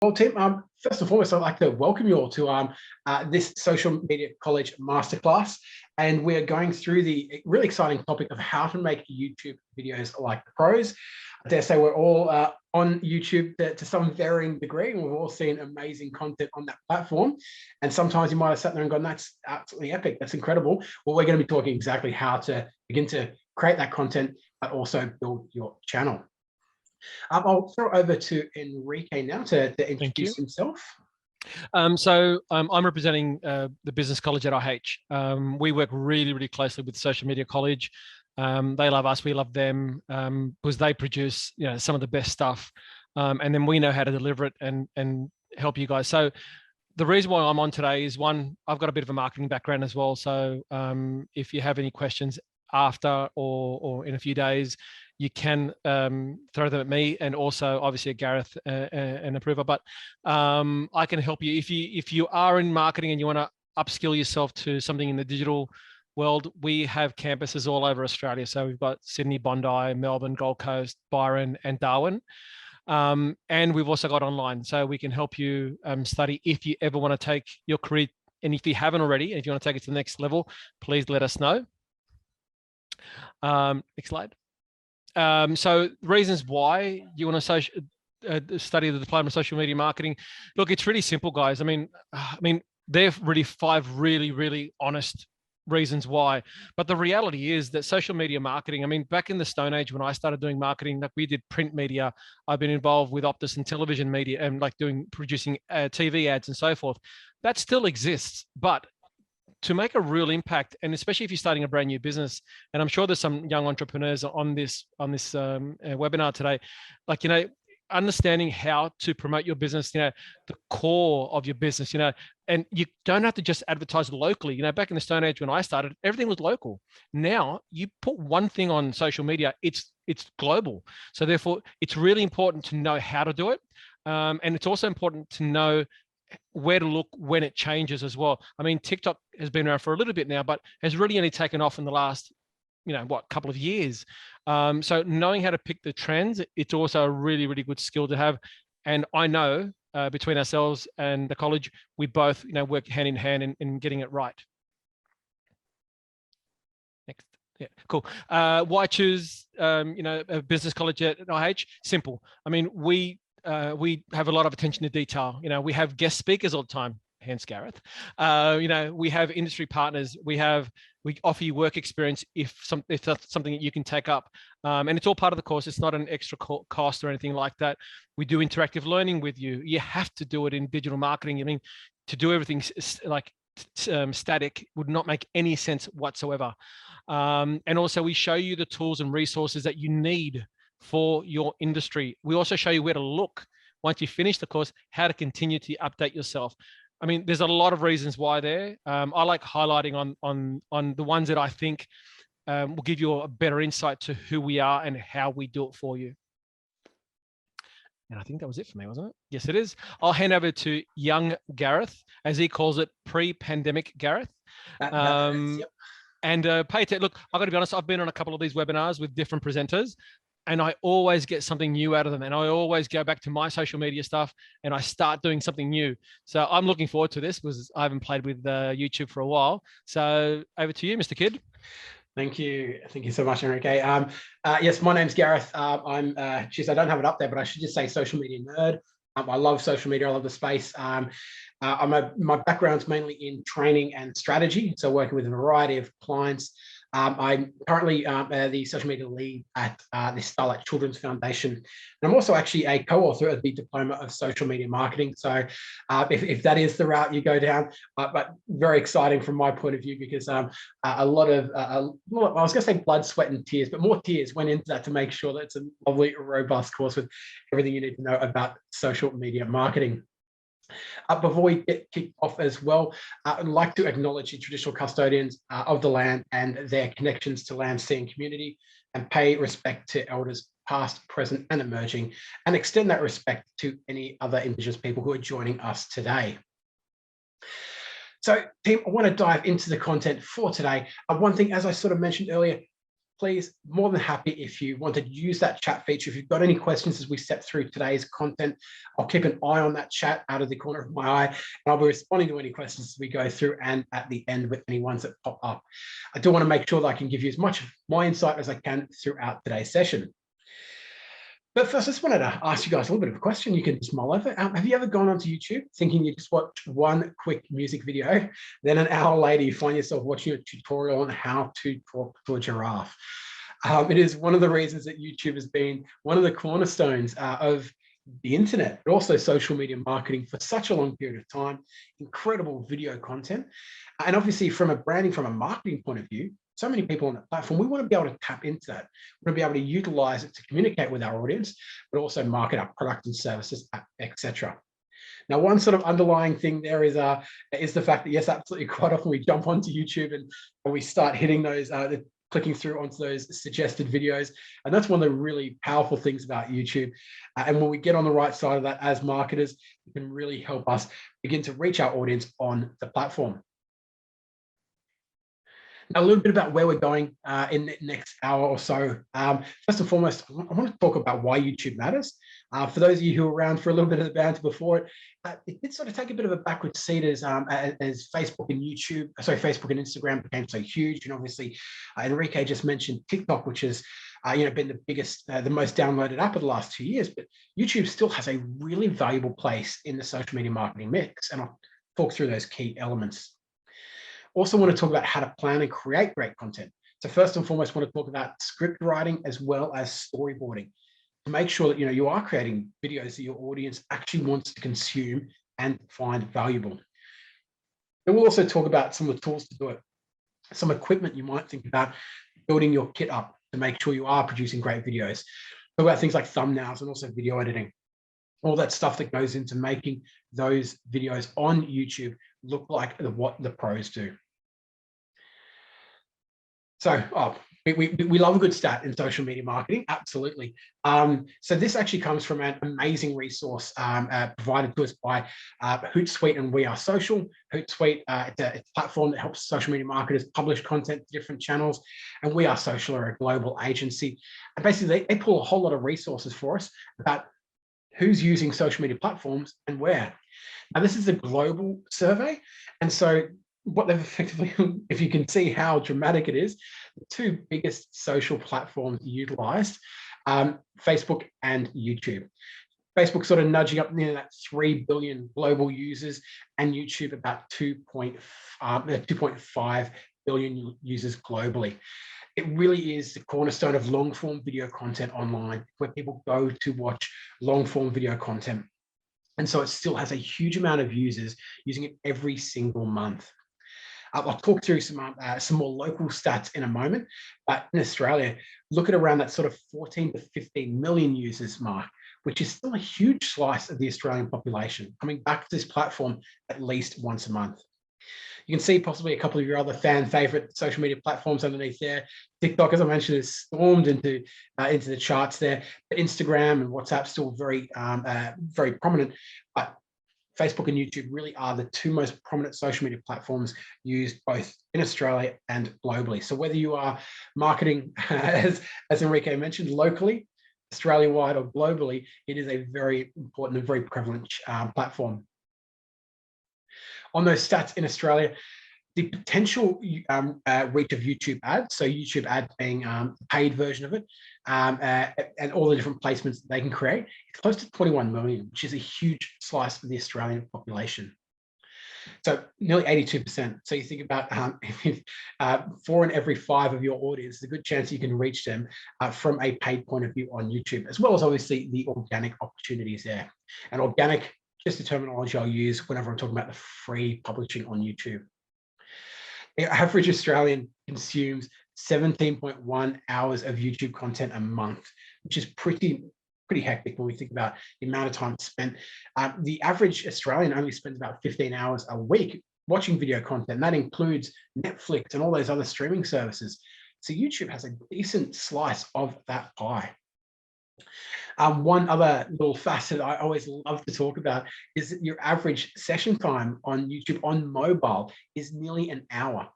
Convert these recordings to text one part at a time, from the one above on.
Well, Tim, first and foremost, I'd like to welcome you all to this Social Media College Masterclass. And we're going through the really exciting topic of how to make YouTube videos like the pros. I dare say we're all on YouTube to some varying degree, and we've all seen amazing content on that platform. And sometimes you might have sat there and gone, that's absolutely epic, that's incredible. Well, we're going to be talking exactly how to begin to create that content, but also build your channel. I'll throw over to Enrique now to introduce himself. I'm representing the Business College at IH. We work really, really closely with Social Media College. They love us, we love them, because they produce, some of the best stuff, and then we know how to deliver it and help you guys. So the reason why I'm on today is, one, I've got a bit of a marketing background as well. So if you have any questions after or in a few days, you can throw them at me, and also obviously at Gareth and Approver. But I can help you if you are in marketing and you want to upskill yourself to something in the digital world. We have campuses all over Australia. So we've got Sydney, Bondi, Melbourne, Gold Coast, Byron, and Darwin. And we've also got online, so we can help you study if you ever want to take your career. And if you haven't already, and if you want to take it to the next level, please let us know. Next slide. So reasons why you want to study the Diploma of Social Media Marketing. Look, it's really simple, guys. I mean, they're really 5 really, really honest reasons why. But the reality is that social media marketing, back in the Stone Age when I started doing marketing, like we did print media, I've been involved with Optus and television media and producing TV ads and so forth. That still exists, but to make a real impact, and especially if you're starting a brand new business, and I'm sure there's some young entrepreneurs on this webinar today, understanding how to promote your business, the core of your business, and you don't have to just advertise locally. Back in the Stone Age when I started, everything was local. Now you put one thing on social media, it's global. So therefore, it's really important to know how to do it, and it's also important to know where to look when it changes as well. TikTok has been around for a little bit now, but has really only taken off in the last, couple of years. So knowing how to pick the trends, it's also a really, really good skill to have. And I know between ourselves and the college, we both, work hand in hand in getting it right. Next. Yeah, cool. Why choose, a business college at IH? Simple. We have a lot of attention to detail. We have guest speakers all the time, hence Gareth. We have industry partners. We offer you work experience if that's something that you can take up. And it's all part of the course. It's not an extra cost or anything like that. We do interactive learning with you. You have to do it in digital marketing. To do everything static would not make any sense whatsoever. And also we show you the tools and resources that you need for your industry. We also show you where to look once you finish the course, how to continue to update yourself. There's a lot of reasons why there. I like highlighting on the ones that I think will give you a better insight to who we are and how we do it for you. And I think that was it for me, wasn't it? Yes, it is. I'll hand over to young Gareth, as he calls it, pre-pandemic Gareth. Yep. And pay attention. Look, I've got to be honest, I've been on a couple of these webinars with different presenters, and I always get something new out of them. And I always go back to my social media stuff and I start doing something new. So I'm looking forward to this because I haven't played with YouTube for a while. So over to you, Mr. Kidd. Thank you. Thank you so much, Enrique. Yes, my name's Gareth. I don't have it up there, but I should just say social media nerd. I love social media. I love the space. My background's mainly in training and strategy. So working with a variety of clients. I'm currently the social media lead at the Starlight Children's Foundation. And I'm also actually a co-author of the Diploma of Social Media Marketing. So if that is the route you go down, but very exciting from my point of view, because a lot of, I was going to say blood, sweat and tears, but more tears went into that to make sure that it's a lovely, robust course with everything you need to know about social media marketing. Before we get kicked off as well, I'd like to acknowledge the traditional custodians of the land and their connections to land, sea and community, and pay respect to elders past, present and emerging, and extend that respect to any other Indigenous people who are joining us today. So team, I want to dive into the content for today. One thing, as I sort of mentioned earlier, please, more than happy if you want to use that chat feature. If you've got any questions as we step through today's content, I'll keep an eye on that chat out of the corner of my eye, and I'll be responding to any questions as we go through and at the end with any ones that pop up. I do want to make sure that I can give you as much of my insight as I can throughout today's session. But first, I just wanted to ask you guys a little bit of a question. You can just mull over. Have you ever gone onto YouTube thinking you just watch one quick music video, then an hour later you find yourself watching a tutorial on how to talk to a giraffe? It is one of the reasons that YouTube has been one of the cornerstones of the internet, but also social media marketing for such a long period of time. Incredible video content. And obviously from a branding, from a marketing point of view, so many people on the platform, we want to be able to tap into that. We want to be able to utilize it to communicate with our audience, but also market our product and services, etc. Now, one sort of underlying thing there is the fact that, yes, absolutely, quite often we jump onto YouTube and we start hitting those, clicking through onto those suggested videos. And that's one of the really powerful things about YouTube. And when we get on the right side of that as marketers, it can really help us begin to reach our audience on the platform. A little bit about where we're going in the next hour or so. First and foremost, I want to talk about why YouTube matters. For those of you who were around for a little bit of the banter before it did sort of take a bit of a backward seat as Facebook and Facebook and Instagram became so huge. And obviously, Enrique just mentioned TikTok, which has been the biggest, the most downloaded app of the last 2 years. But YouTube still has a really valuable place in the social media marketing mix. And I'll talk through those key elements. Also want to talk about how to plan and create great content. So first and foremost, I want to talk about script writing as well as storyboarding to make sure that you are creating videos that your audience actually wants to consume and find valuable. And we'll also talk about some of the tools to do it, some equipment you might think about building your kit up to make sure you are producing great videos. Talk about things like thumbnails and also video editing, all that stuff that goes into making those videos on YouTube look like what the pros do. So we love a good stat in social media marketing, absolutely. So this actually comes from an amazing resource provided to us by Hootsuite and We Are Social. Hootsuite, it's a platform that helps social media marketers publish content to different channels, and We Are Social are a global agency. And basically, they pull a whole lot of resources for us about who's using social media platforms and where. Now, this is a global survey, and so what they've effectively, if you can see how dramatic it is, the two biggest social platforms utilized, Facebook and YouTube. Facebook sort of nudging up near that 3 billion global users, and YouTube about 2.5 billion users globally. It really is the cornerstone of long-form video content online, where people go to watch long-form video content. And so it still has a huge amount of users using it every single month. I'll talk through some more local stats in a moment, but in Australia, look at around that sort of 14 to 15 million users mark, which is still a huge slice of the Australian population coming back to this platform at least once a month. You can see possibly a couple of your other fan favorite social media platforms underneath there. TikTok, as I mentioned, has stormed into the charts there, but Instagram and WhatsApp still very prominent. But Facebook and YouTube really are the two most prominent social media platforms used both in Australia and globally. So whether you are marketing, as Enrique mentioned, locally, Australia-wide or globally, it is a very important and very prevalent platform. On those stats in Australia, the potential reach of YouTube ads, so YouTube ads being the paid version of it, and all the different placements that they can create, it's close to 21 million, which is a huge slice of the Australian population. So nearly 82%. So you think about 4 in every 5 of your audience, there's a good chance you can reach them from a paid point of view on YouTube, as well as obviously the organic opportunities there. And organic, just the terminology I'll use whenever I'm talking about the free publishing on YouTube. The average Australian consumes 17.1 hours of YouTube content a month, which is pretty hectic when we think about the amount of time spent. The average Australian only spends about 15 hours a week watching video content. And that includes Netflix and all those other streaming services. So YouTube has a decent slice of that pie. One other little facet I always love to talk about is that your average session time on YouTube on mobile is nearly an hour.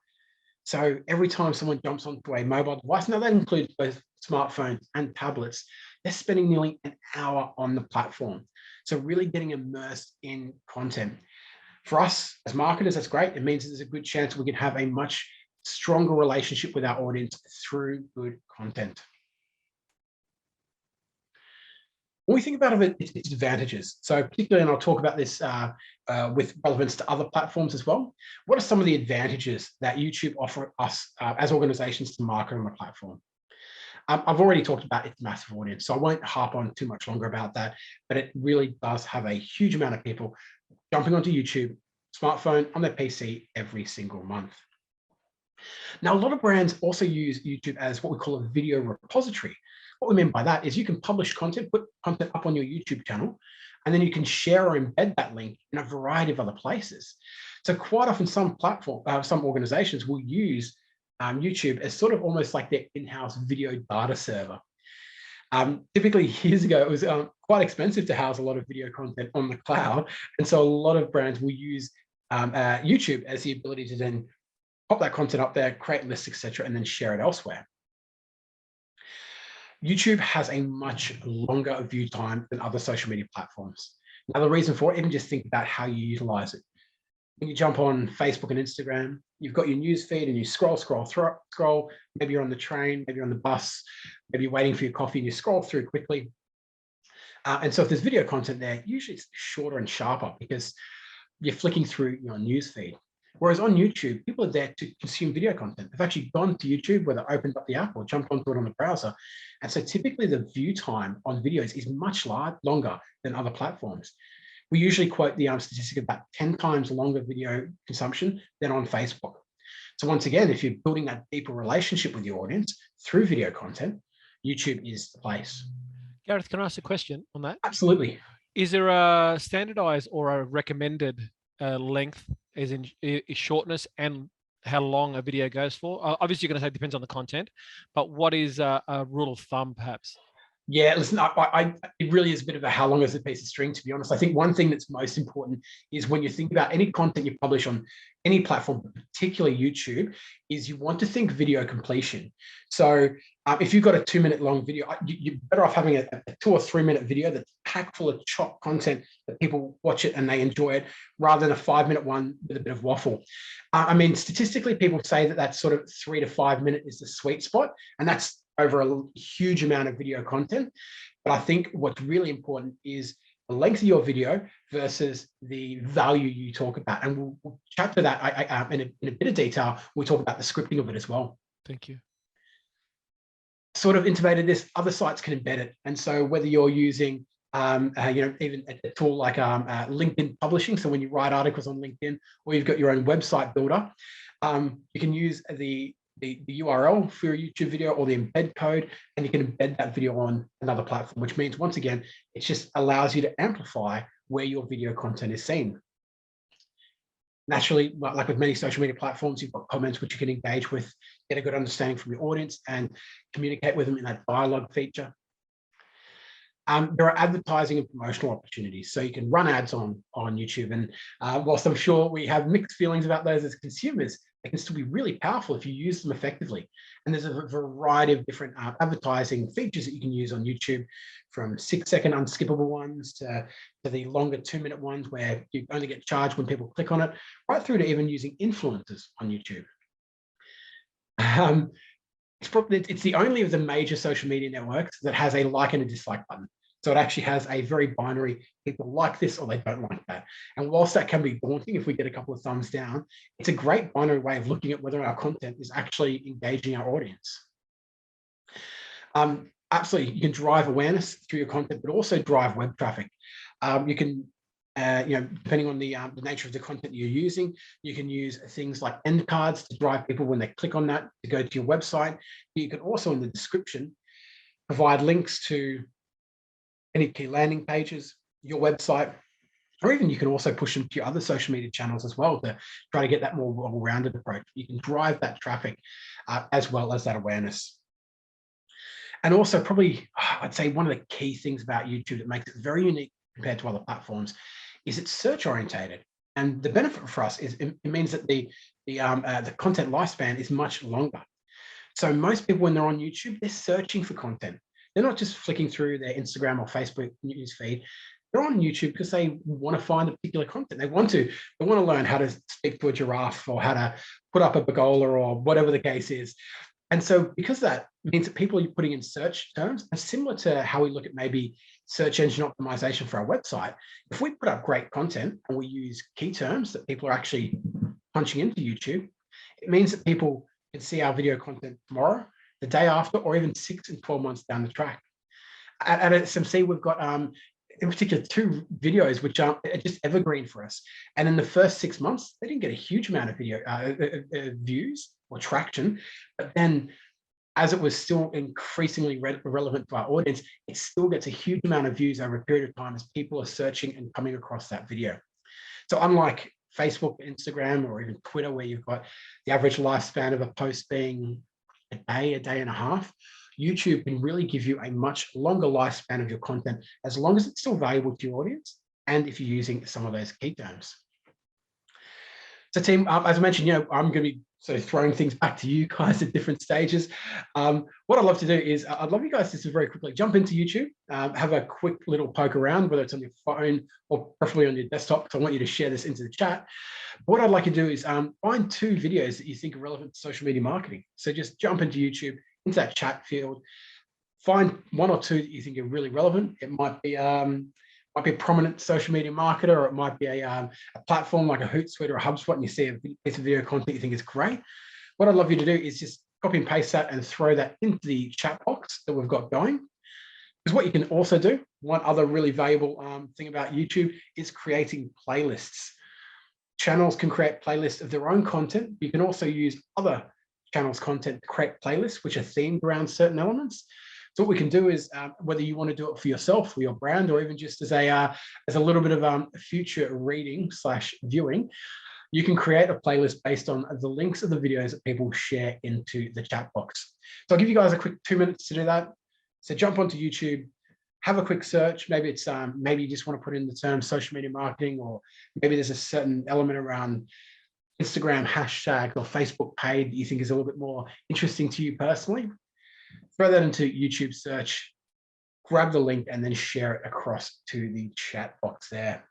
So every time someone jumps onto a mobile device, now that includes both smartphones and tablets, they're spending nearly an hour on the platform. So really getting immersed in content. For us as marketers, that's great. It means there's a good chance we can have a much stronger relationship with our audience through good content. When we think about its advantages, so particularly, and I'll talk about this with relevance to other platforms as well, what are some of the advantages that YouTube offer us as organizations to market on the platform? I've already talked about its massive audience, so I won't harp on too much longer about that, but it really does have a huge amount of people jumping onto YouTube, smartphone, on their PC every single month. Now, a lot of brands also use YouTube as what we call a video repository. What we mean by that is you can publish content, put content up on your YouTube channel, and then you can share or embed that link in a variety of other places. So quite often some organizations will use YouTube as sort of almost like their in-house video data server. Typically years ago, it was quite expensive to house a lot of video content on the cloud. And so a lot of brands will use YouTube as the ability to then pop that content up there, create lists, etc., and then share it elsewhere. YouTube has a much longer view time than other social media platforms. Now, the reason for it, even just think about how you utilize it. When you jump on Facebook and Instagram, you've got your news feed and you scroll, maybe you're on the train, maybe you're on the bus, maybe you're waiting for your coffee and you scroll through quickly. And so if there's video content there, usually it's shorter and sharper because you're flicking through your news feed. Whereas on YouTube, people are there to consume video content. They've actually gone to YouTube, whether opened up the app or jumped onto it on the browser. And so typically the view time on videos is much longer than other platforms. We usually quote the statistic of about 10 times longer video consumption than on Facebook. So once again, if you're building that deeper relationship with your audience through video content, YouTube is the place. Gareth, can I ask a question on that? Absolutely. Is there a standardized or a recommended length, as in shortness, and how long a video goes for? Obviously, you're going to say it depends on the content, but what is a rule of thumb, perhaps? Yeah, listen, it really is a bit of a how long is a piece of string, to be honest. I think one thing that's most important is when you think about any content you publish on any platform, particularly YouTube, is you want to think video completion. So if you've got a 2-minute long video, you're better off having a 2 or 3 minute video that's packed full of chopped content that people watch it and they enjoy it, rather than a 5-minute one with a bit of waffle. I mean, statistically, people say that sort of 3 to 5 minute is the sweet spot, and that's over a huge amount of video content. But I think what's really important is the length of your video versus the value you talk about. And we'll chat to that in a bit of detail. We'll talk about the scripting of it as well. Thank you. Sort of intimated this, other sites can embed it. And so whether you're using even a tool like LinkedIn publishing, so when you write articles on LinkedIn, or you've got your own website builder, you can use the URL for your YouTube video or the embed code, and you can embed that video on another platform, which means, once again, it just allows you to amplify where your video content is seen. Naturally, like with many social media platforms, you've got comments which you can engage with, get a good understanding from your audience, and communicate with them in that dialogue feature. There are advertising and promotional opportunities. So you can run ads on YouTube. And whilst I'm sure we have mixed feelings about those as consumers, they can still be really powerful if you use them effectively. And there's a variety of different advertising features that you can use on YouTube, from 6-second unskippable ones to the longer 2-minute ones where you only get charged when people click on it, right through to even using influencers on YouTube. It's the only of the major social media networks that has a like and a dislike button. So it actually has a very binary, people like this or they don't like that. And whilst that can be daunting if we get a couple of thumbs down, it's a great binary way of looking at whether our content is actually engaging our audience. Absolutely, you can drive awareness through your content, but also drive web traffic. You can depending on the nature of the content you're using, you can use things like end cards to drive people when they click on that to go to your website. You can also, in the description, provide links to any key landing pages, your website, or even you can also push them to your other social media channels as well to try to get that more well-rounded approach. You can drive that traffic as well as that awareness. And also, probably, I'd say one of the key things about YouTube that makes it very unique compared to other platforms is it's search orientated. And the benefit for us is it means that the content lifespan is much longer. So most people, when they're on YouTube, they're searching for content. They're not just flicking through their Instagram or Facebook news feed. They're on YouTube because they want to find a particular content. They want to learn how to speak to a giraffe or how to put up a pergola or whatever the case is. And so because that means that people are putting in search terms, and similar to how we look at maybe search engine optimization for our website, if we put up great content and we use key terms that people are actually punching into YouTube, it means that people can see our video content tomorrow, the day after, or even 6 and 12 months down the track. At SMC, we've got, in particular, 2 videos which are just evergreen for us. And in the first 6 months, they didn't get a huge amount of video views or traction. But then as it was still increasingly relevant to our audience, it still gets a huge amount of views over a period of time as people are searching and coming across that video. So unlike Facebook, Instagram, or even Twitter, where you've got the average lifespan of a post being a day and a half, YouTube can really give you a much longer lifespan of your content, as long as it's still valuable to your audience and if you're using some of those key terms. So team, as I mentioned, I'm going to be sort of throwing things back to you guys at different stages. What I'd love to do is I'd love you guys to very quickly jump into YouTube, have a quick little poke around, whether it's on your phone or preferably on your desktop, because I want you to share this into the chat. What I'd like to do is find 2 videos that you think are relevant to social media marketing. So just jump into YouTube, into that chat field, find 1 or 2 that you think are really relevant. It might be a prominent social media marketer, or it might be a platform like a Hootsuite or a HubSpot, and you see a piece of video content you think is great. What I'd love you to do is just copy and paste that and throw that into the chat box that we've got going. Because what you can also do, one other really valuable thing about YouTube is creating playlists. Channels can create playlists of their own content. You can also use other channels' content to create playlists which are themed around certain elements. So what we can do is, whether you want to do it for yourself, for your brand, or even just as a little bit of future reading / viewing, you can create a playlist based on the links of the videos that people share into the chat box. So I'll give you guys a quick 2 minutes to do that. So jump onto YouTube, have a quick search. Maybe it's maybe you just want to put in the term social media marketing, or maybe there's a certain element around Instagram hashtag or Facebook paid that you think is a little bit more interesting to you personally. Throw that into YouTube search, grab the link, and then share it across to the chat box there.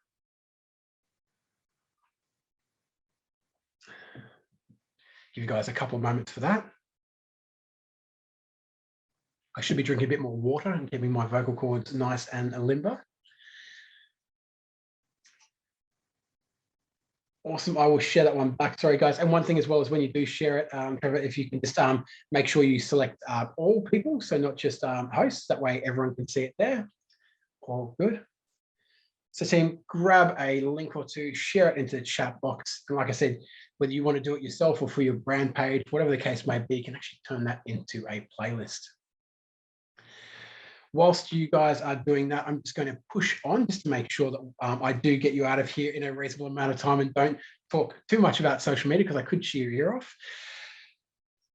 Give you guys a couple of moments for that. I should be drinking a bit more water and keeping my vocal cords nice and limber. Awesome. I will share that one back. Sorry, guys. And one thing as well is when you do share it, Trevor, if you can just make sure you select all people, so not just hosts. That way everyone can see it there. All good. So team, grab a link or 2, share it into the chat box. And like I said, whether you want to do it yourself or for your brand page, whatever the case may be, you can actually turn that into a playlist. Whilst you guys are doing that, I'm just going to push on just to make sure that I do get you out of here in a reasonable amount of time and don't talk too much about social media, because I could cheer your ear off.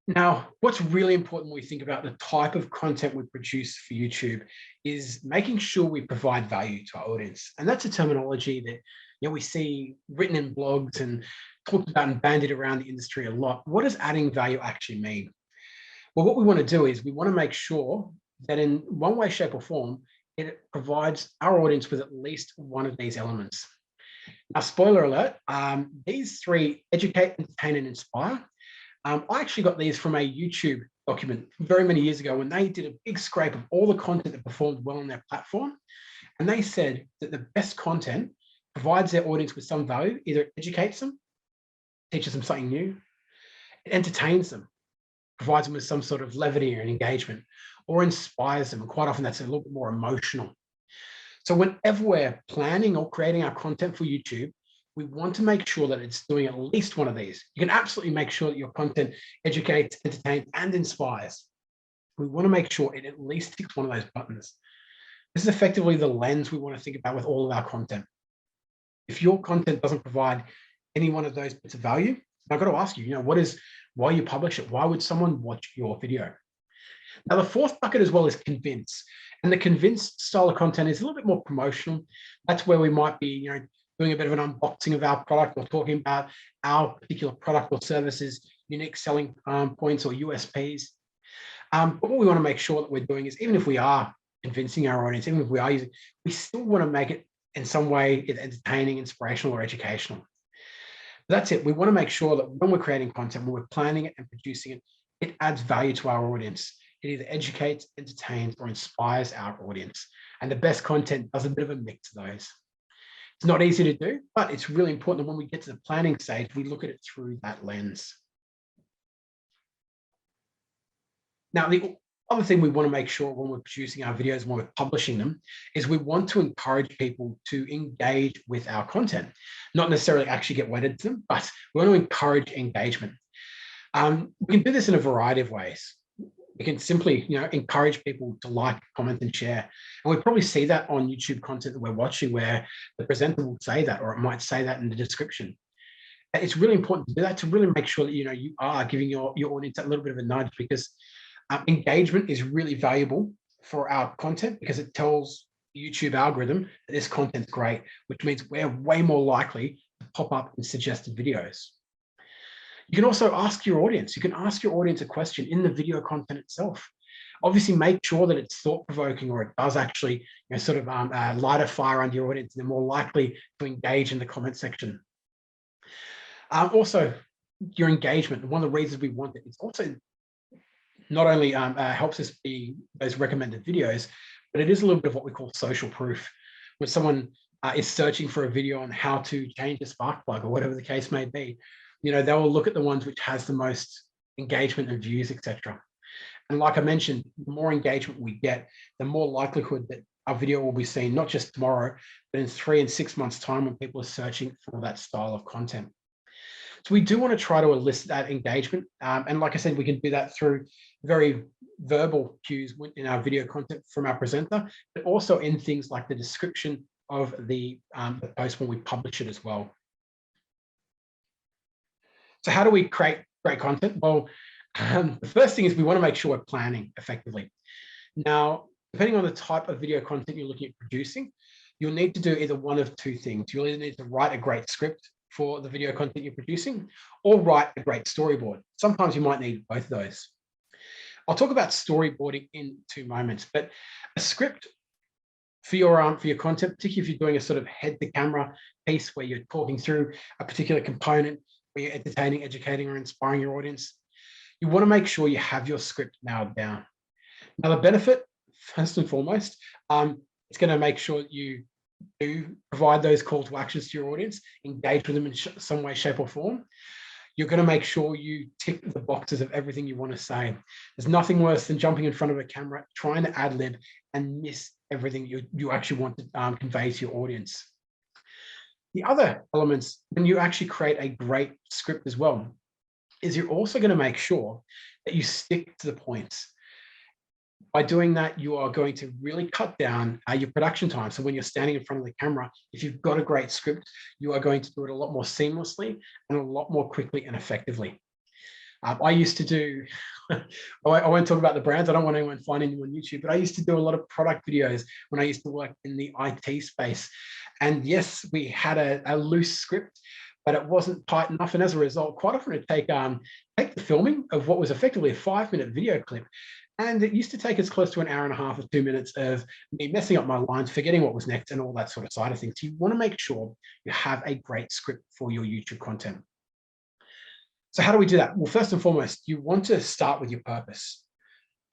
Now, what's really important when we think about the type of content we produce for YouTube is making sure we provide value to our audience. And that's a terminology that we see written in blogs and talked about and bandied around the industry a lot. What does adding value actually mean? Well, what we want to do is we want to make sure that in one way, shape, or form, it provides our audience with at least one of these elements. Now, spoiler alert, these 3, educate, entertain, and inspire. I actually got these from a YouTube document very many years ago when they did a big scrape of all the content that performed well on their platform. And they said that the best content provides their audience with some value. Either it educates them, teaches them something new, it entertains them, provides them with some sort of levity or engagement, or inspires them. And quite often that's a little bit more emotional. So whenever we're planning or creating our content for YouTube, we want to make sure that it's doing at least one of these. You can absolutely make sure that your content educates, entertains, and inspires. We want to make sure it at least ticks one of those buttons. This is effectively the lens we want to think about with all of our content. If your content doesn't provide any one of those bits of value, I've got to ask you, why you publish it? Why would someone watch your video? Now, the 4th bucket as well is convince. And the convince style of content is a little bit more promotional. That's where we might be, doing a bit of an unboxing of our product, or talking about our particular product or services, unique selling points or USPs. But what we want to make sure that we're doing is, even if we are convincing our audience, even if we are using, we still want to make it in some way entertaining, inspirational, or educational. That's it. We want to make sure that when we're creating content, when we're planning it and producing it, it adds value to our audience. It either educates, entertains, or inspires our audience. And the best content does a bit of a mix of those. It's not easy to do, but it's really important that when we get to the planning stage, we look at it through that lens. Now, the other thing we want to make sure when we're producing our videos, when we're publishing them, is we want to encourage people to engage with our content, not necessarily actually get wedded to them, but we want to encourage engagement. We can do this in a variety of ways. We can simply, encourage people to like, comment, and share. And we probably see that on YouTube content that we're watching, where the presenter will say that, or it might say that in the description. It's really important to do that, to really make sure that you are giving your audience a little bit of a nudge, because engagement is really valuable for our content, because it tells the YouTube algorithm that this content's great, which means we're way more likely to pop up in suggested videos. You can also ask your audience. You can ask your audience a question in the video content itself. Obviously, make sure that it's thought-provoking, or it does actually light a fire under your audience, and they're more likely to engage in the comment section. Also, your engagement, one of the reasons we want it, it's also not only helps us be those recommended videos, but it is a little bit of what we call social proof. When someone is searching for a video on how to change a spark plug, or whatever the case may be, they will look at the ones which has the most engagement and views, etc. And like I mentioned, the more engagement we get, the more likelihood that our video will be seen, not just tomorrow, but in 3 and 6 months' time, when people are searching for that style of content. So we do want to try to elicit that engagement. And like I said, we can do that through very verbal cues in our video content from our presenter, but also in things like the description of the post when we publish it as well. So how do we create great content? Well, the first thing is we want to make sure we're planning effectively. Now, depending on the type of video content you're looking at producing, you'll need to do either one of two things. You'll either need to write a great script for the video content you're producing, or write a great storyboard. Sometimes you might need both of those. I'll talk about storyboarding in 2 moments, but a script for your content, particularly if you're doing a sort of head to camera piece where you're talking through a particular component, where you're entertaining, educating, or inspiring your audience, you want to make sure you have your script nailed down. Now, the benefit, first and foremost, it's going to make sure that you do provide those call to actions to your audience, engage with them in some way, shape, or form. You're going to make sure you tick the boxes of everything you want to say. There's nothing worse than jumping in front of a camera, trying to ad lib, and miss everything you actually want to convey to your audience. The other elements, when you actually create a great script as well, is you're also going to make sure that you stick to the points. By doing that, you are going to really cut down your production time. So when you're standing in front of the camera, if you've got a great script, you are going to do it a lot more seamlessly and a lot more quickly and effectively. I used to do, I won't talk about the brands, I don't want anyone finding them on YouTube, but I used to do a lot of product videos when I used to work in the IT space. And yes, we had a loose script, but it wasn't tight enough. And as a result, quite often it'd take the filming of what was effectively a 5-minute video clip. And it used to take us close to an hour and a half or 2 minutes of me messing up my lines, forgetting what was next, and all that sort of side of things. So you want to make sure you have a great script for your YouTube content. So how do we do that? Well, first and foremost, you want to start with your purpose.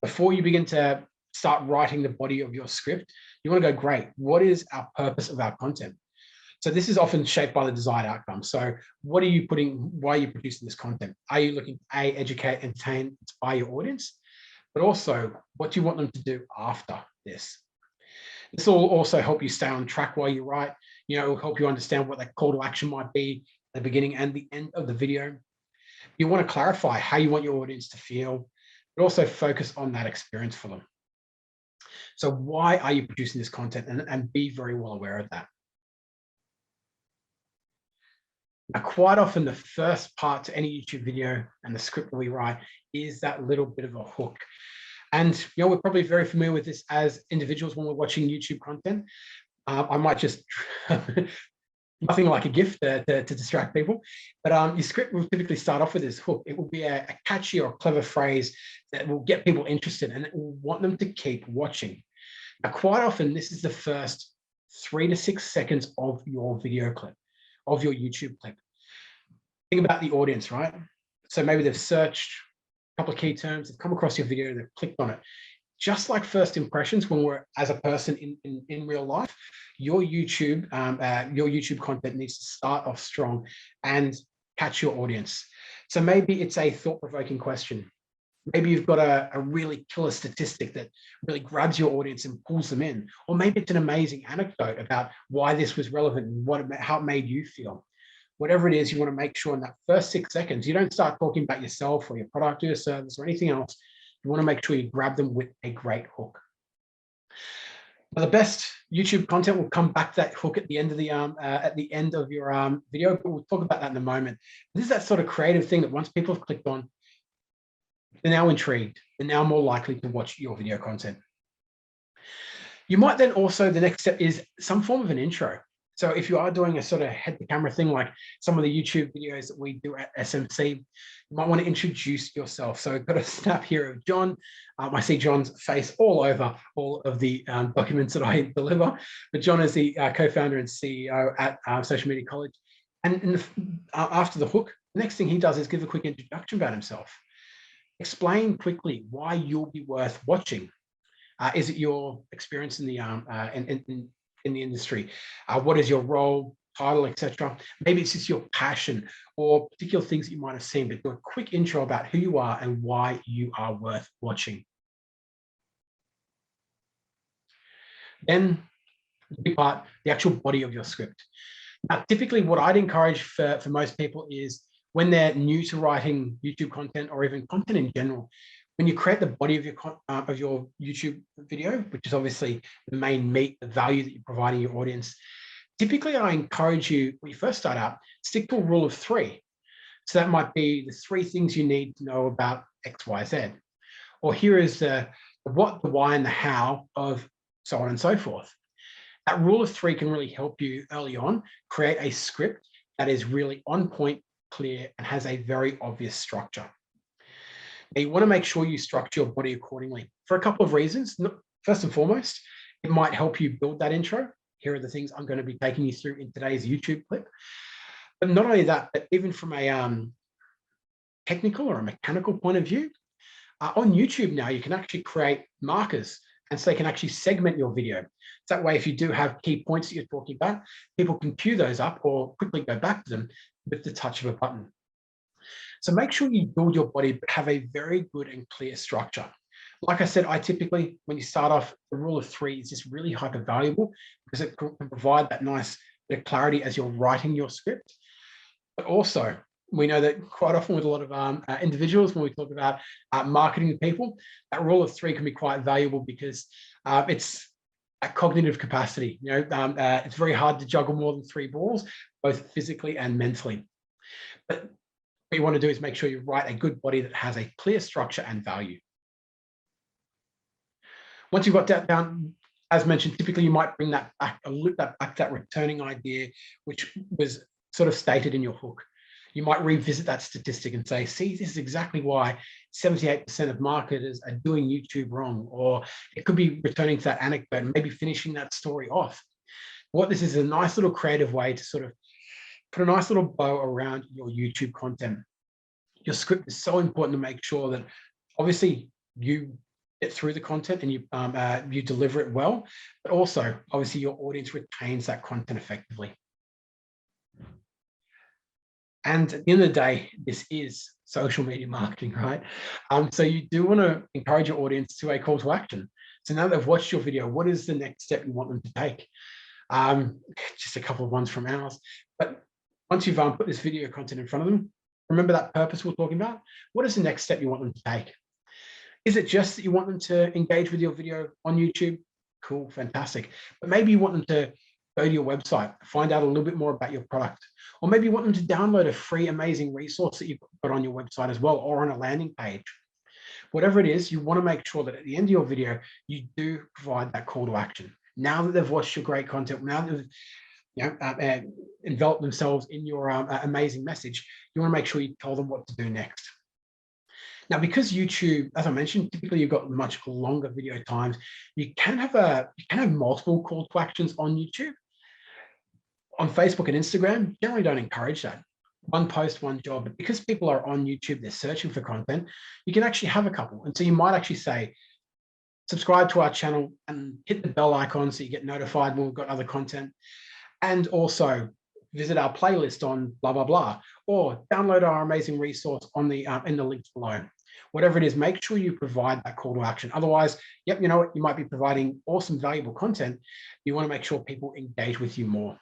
Before you begin to start writing the body of your script, you want to go, great, what is our purpose of our content? So this is often shaped by the desired outcome. So what are you putting, why are you producing this content? Are you looking to A, educate, entertain, inspire your audience? But also, what do you want them to do after this? This will also help you stay on track while you write. It will help you understand what that call to action might be at the beginning and the end of the video. You want to clarify how you want your audience to feel, but also focus on that experience for them. So why are you producing this content? And be very well aware of that. Now, quite often the first part to any YouTube video and the script that we write is that little bit of a hook. And we're probably very familiar with this as individuals when we're watching YouTube content. I might just nothing like a gift to distract people. But your script will typically start off with this hook. It will be a catchy or clever phrase that will get people interested, and it will want them to keep watching. Now, quite often, this is the first 3 to 6 seconds of your video clip, of your YouTube clip. Think about the audience, right? So maybe they've searched a couple of key terms, they've come across your video, they've clicked on it. Just like first impressions, when we're as a person in real life, your YouTube content needs to start off strong and catch your audience. So maybe it's a thought-provoking question. Maybe you've got a really killer statistic that really grabs your audience and pulls them in. Or maybe it's an amazing anecdote about why this was relevant and how it made you feel. Whatever it is, you want to make sure in that first 6 seconds, you don't start talking about yourself or your product or your service or anything else. You want to make sure you grab them with a great hook. Now, the best YouTube content will come back to that hook at the end of your video, but we'll talk about that in a moment. This is that sort of creative thing that once people have clicked on, they're now intrigued. They're now more likely to watch your video content. You might then also, the next step is some form of an intro. So if you are doing a sort of head to camera thing, like some of the YouTube videos that we do at SMC, you might want to introduce yourself. So I've got a snap here of John. I see John's face all over all of the documents that I deliver. But John is the co-founder and CEO at Social Media College. And after the hook, the next thing he does is give a quick introduction about himself. Explain quickly why you'll be worth watching. Is it your experience in the industry? What is your role, title, etc.? Maybe it's just your passion or particular things that you might have seen, but do a quick intro about who you are and why you are worth watching. Then the big part, the actual body of your script. Now, typically what I'd encourage for most people is when they're new to writing YouTube content or even content in general, when you create the body of your YouTube video, which is obviously the main meat, the value that you're providing your audience, typically I encourage you, when you first start out, stick to a rule of 3. So that might be the 3 things you need to know about X, Y, Z. Or here is the what, the why, and the how of so on and so forth. That rule of 3 can really help you early on create a script that is really on point, clear, and has a very obvious structure. Now, you want to make sure you structure your body accordingly for a couple of reasons. First and foremost, it might help you build that intro. Here are the things I'm going to be taking you through in today's YouTube clip. But not only that, but even from a technical or a mechanical point of view, on YouTube now, you can actually create markers, and so they can actually segment your video. So that way, if you do have key points that you're talking about, people can cue those up or quickly go back to them with the touch of a button. So make sure you build your body, but have a very good and clear structure. Like I said, I typically, when you start off, the rule of 3 is just really hyper valuable because it can provide that nice bit of clarity as you're writing your script. But also, we know that quite often with a lot of individuals, when we talk about marketing to people, that rule of 3 can be quite valuable because it's a cognitive capacity. You know, it's very hard to juggle more than 3 balls, both physically and mentally. But what you want to do is make sure you write a good body that has a clear structure and value. Once you've got that down, as mentioned, typically you might bring that back, loop that back to that returning idea, which was sort of stated in your hook. You might revisit that statistic and say, see, this is exactly why 78% of marketers are doing YouTube wrong. Or it could be returning to that anecdote and maybe finishing that story off. What this is a nice little creative way to sort of put a nice little bow around your YouTube content. Your script is so important to make sure that obviously you get through the content and you deliver it well, but also obviously your audience retains that content effectively. And at the end of the day, this is social media marketing, right? So you do want to encourage your audience to a call to action. So now they've watched your video, what is the next step you want them to take? Just a couple of ones from ours. But once you've put this video content in front of them, remember that purpose we're talking about? What is the next step you want them to take? Is it just that you want them to engage with your video on YouTube? Cool, fantastic. But maybe you want them to go to your website, find out a little bit more about your product. Or maybe you want them to download a free, amazing resource that you've got on your website as well, or on a landing page. Whatever it is, you want to make sure that at the end of your video, you do provide that call to action. Now that they've watched your great content, now that envelop themselves in your amazing message, you want to make sure you tell them what to do next. Now, because YouTube, as I mentioned, typically you've got much longer video times, you can have multiple call to actions on YouTube. On Facebook and Instagram, generally don't encourage that. One post, one job, but because people are on YouTube, they're searching for content, you can actually have a couple. And so you might actually say, subscribe to our channel and hit the bell icon so you get notified when we've got other content. And also visit our playlist on blah, blah, blah, or download our amazing resource on the in the links below. Whatever it is, make sure you provide that call to action. Otherwise, yep, you know what, you might be providing awesome, valuable content. You want to make sure people engage with you more.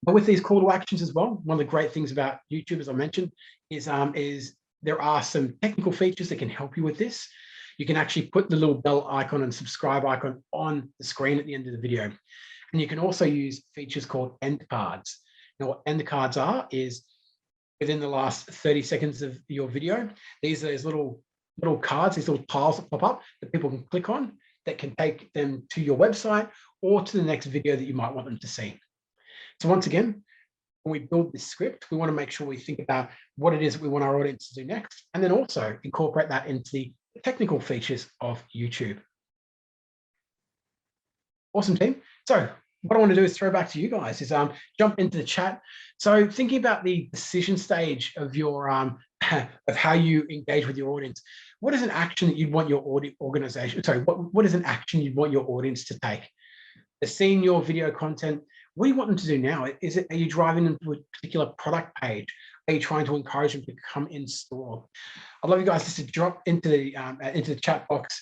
But with these call to actions as well, one of the great things about YouTube, as I mentioned, is there are some technical features that can help you with this. You can actually put the little bell icon and subscribe icon on the screen at the end of the video. And you can also use features called end cards. Now, what end cards are is within the last 30 seconds of your video, these are those little cards, these little tiles that pop up that people can click on that can take them to your website or to the next video that you might want them to see. So once again, when we build this script, we want to make sure we think about what it is we want our audience to do next, and then also incorporate that into the technical features of YouTube. Awesome, team. So what I want to do is throw back to you guys is jump into the chat. So thinking about the decision stage of your of how you engage with your audience, what is an action that you'd want your organization, sorry, what is an action you'd want your audience to take? They're seeing your video content. What do you want them to do now? Are you driving them to a particular product page? Are you trying to encourage them to come in store? I'd love you guys just to drop into the chat box.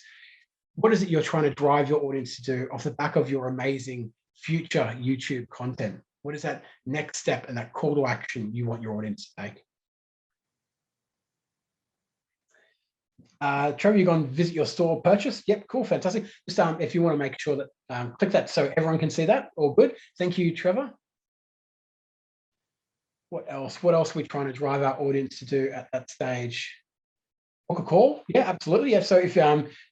What is it you're trying to drive your audience to do off the back of your amazing future YouTube content? What is that next step and that call to action you want your audience to take? Trevor, you're going to visit your store purchase. Yep, cool, fantastic. Just if you want to make sure that click that so everyone can see that. All good. Thank you, Trevor. What else? What else are we trying to drive our audience to do at that stage? Book a call. Yeah, absolutely. Yeah. So if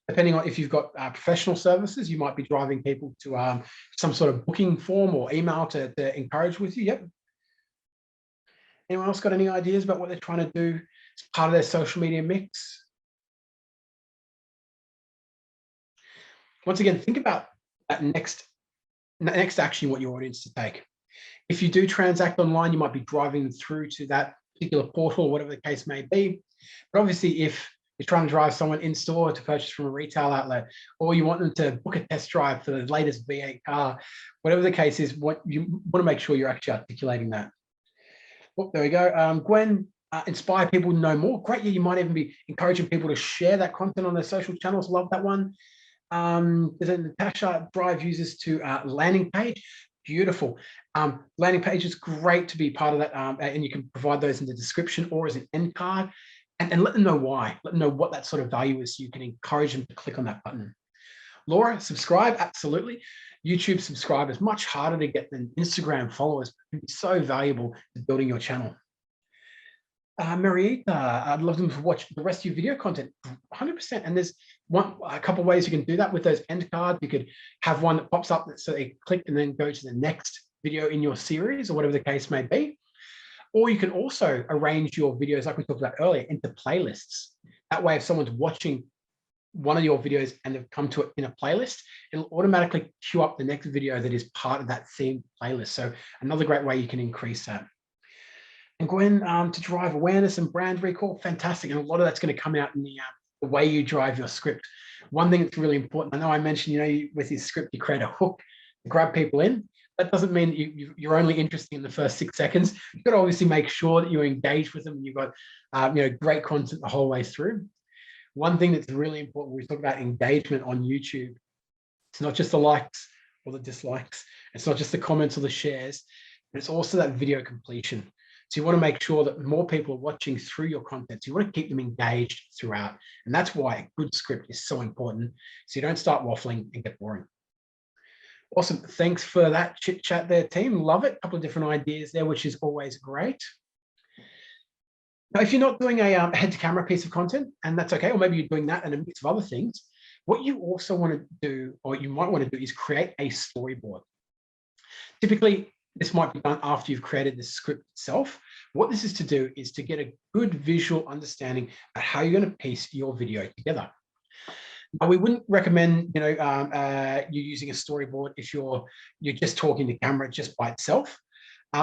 depending on if you've got professional services, you might be driving people to some sort of booking form or email to encourage with you. Yep. Anyone else got any ideas about what they're trying to do as part of their social media mix? Once again, think about that next action you want your audience to take. If you do transact online, you might be driving them through to that particular portal or whatever the case may be. But obviously, if you're trying to drive someone in store to purchase from a retail outlet, or you want them to book a test drive for the latest V8 car, whatever the case is, what you want to make sure you're actually articulating that. Oh, there we go. Gwen, inspire people to know more. Great. Yeah, you might even be encouraging people to share that content on their social channels. Love that one. There's a Natasha, drive users to landing page. Beautiful. Landing page is great to be part of that, and you can provide those in the description or as an end card, and let them know why. Let them know what that sort of value is so you can encourage them to click on that button. Laura, subscribe, absolutely. YouTube subscribers, much harder to get than Instagram followers, but can be so valuable to building your channel. Marietta, I'd love them to watch the rest of your video content, 100%. And there's a couple of ways you can do that with those end cards. You could have one that pops up that so they click and then go to the next video in your series or whatever the case may be. Or you can also arrange your videos, like we talked about earlier, into playlists. That way, if someone's watching one of your videos and they've come to it in a playlist, it'll automatically queue up the next video that is part of that themed playlist. So another great way you can increase that. And Gwen, to drive awareness and brand recall, fantastic. And a lot of that's going to come out in the way you drive your script. One thing that's really important, I know I mentioned, with your script, you create a hook to grab people in. That doesn't mean that you're only interested in the first 6 seconds. You've got to obviously make sure that you engage with them and you've got great content the whole way through. One thing that's really important when we talk about engagement on YouTube, it's not just the likes or the dislikes. It's not just the comments or the shares, but it's also that video completion. So you want to make sure that more people are watching through your content. So you want to keep them engaged throughout. And that's why a good script is so important. So you don't start waffling and get boring. Awesome. Thanks for that chit chat there, team. Love it. A couple of different ideas there, which is always great. Now, if you're not doing a head to camera piece of content, and that's okay, or maybe you're doing that and a mix of other things, what you also want to do, or you might want to do, is create a storyboard. Typically, this might be done after you've created the script itself. What this is to do is to get a good visual understanding of how you're going to piece your video together. Now, we wouldn't recommend, you using a storyboard if you're just talking to camera just by itself,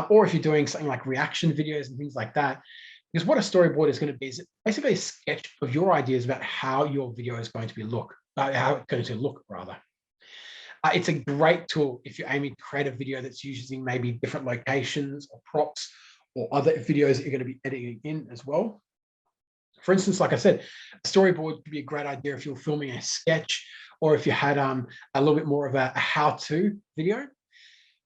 or if you're doing something like reaction videos and things like that. Because what a storyboard is going to be is basically a sketch of your ideas about how your video is going to how it's going to look rather. It's a great tool if you're aiming to create a video that's using maybe different locations or props or other videos that you're going to be editing in as well. For instance, like I said, a storyboard could be a great idea if you're filming a sketch or if you had a little bit more of a how-to video.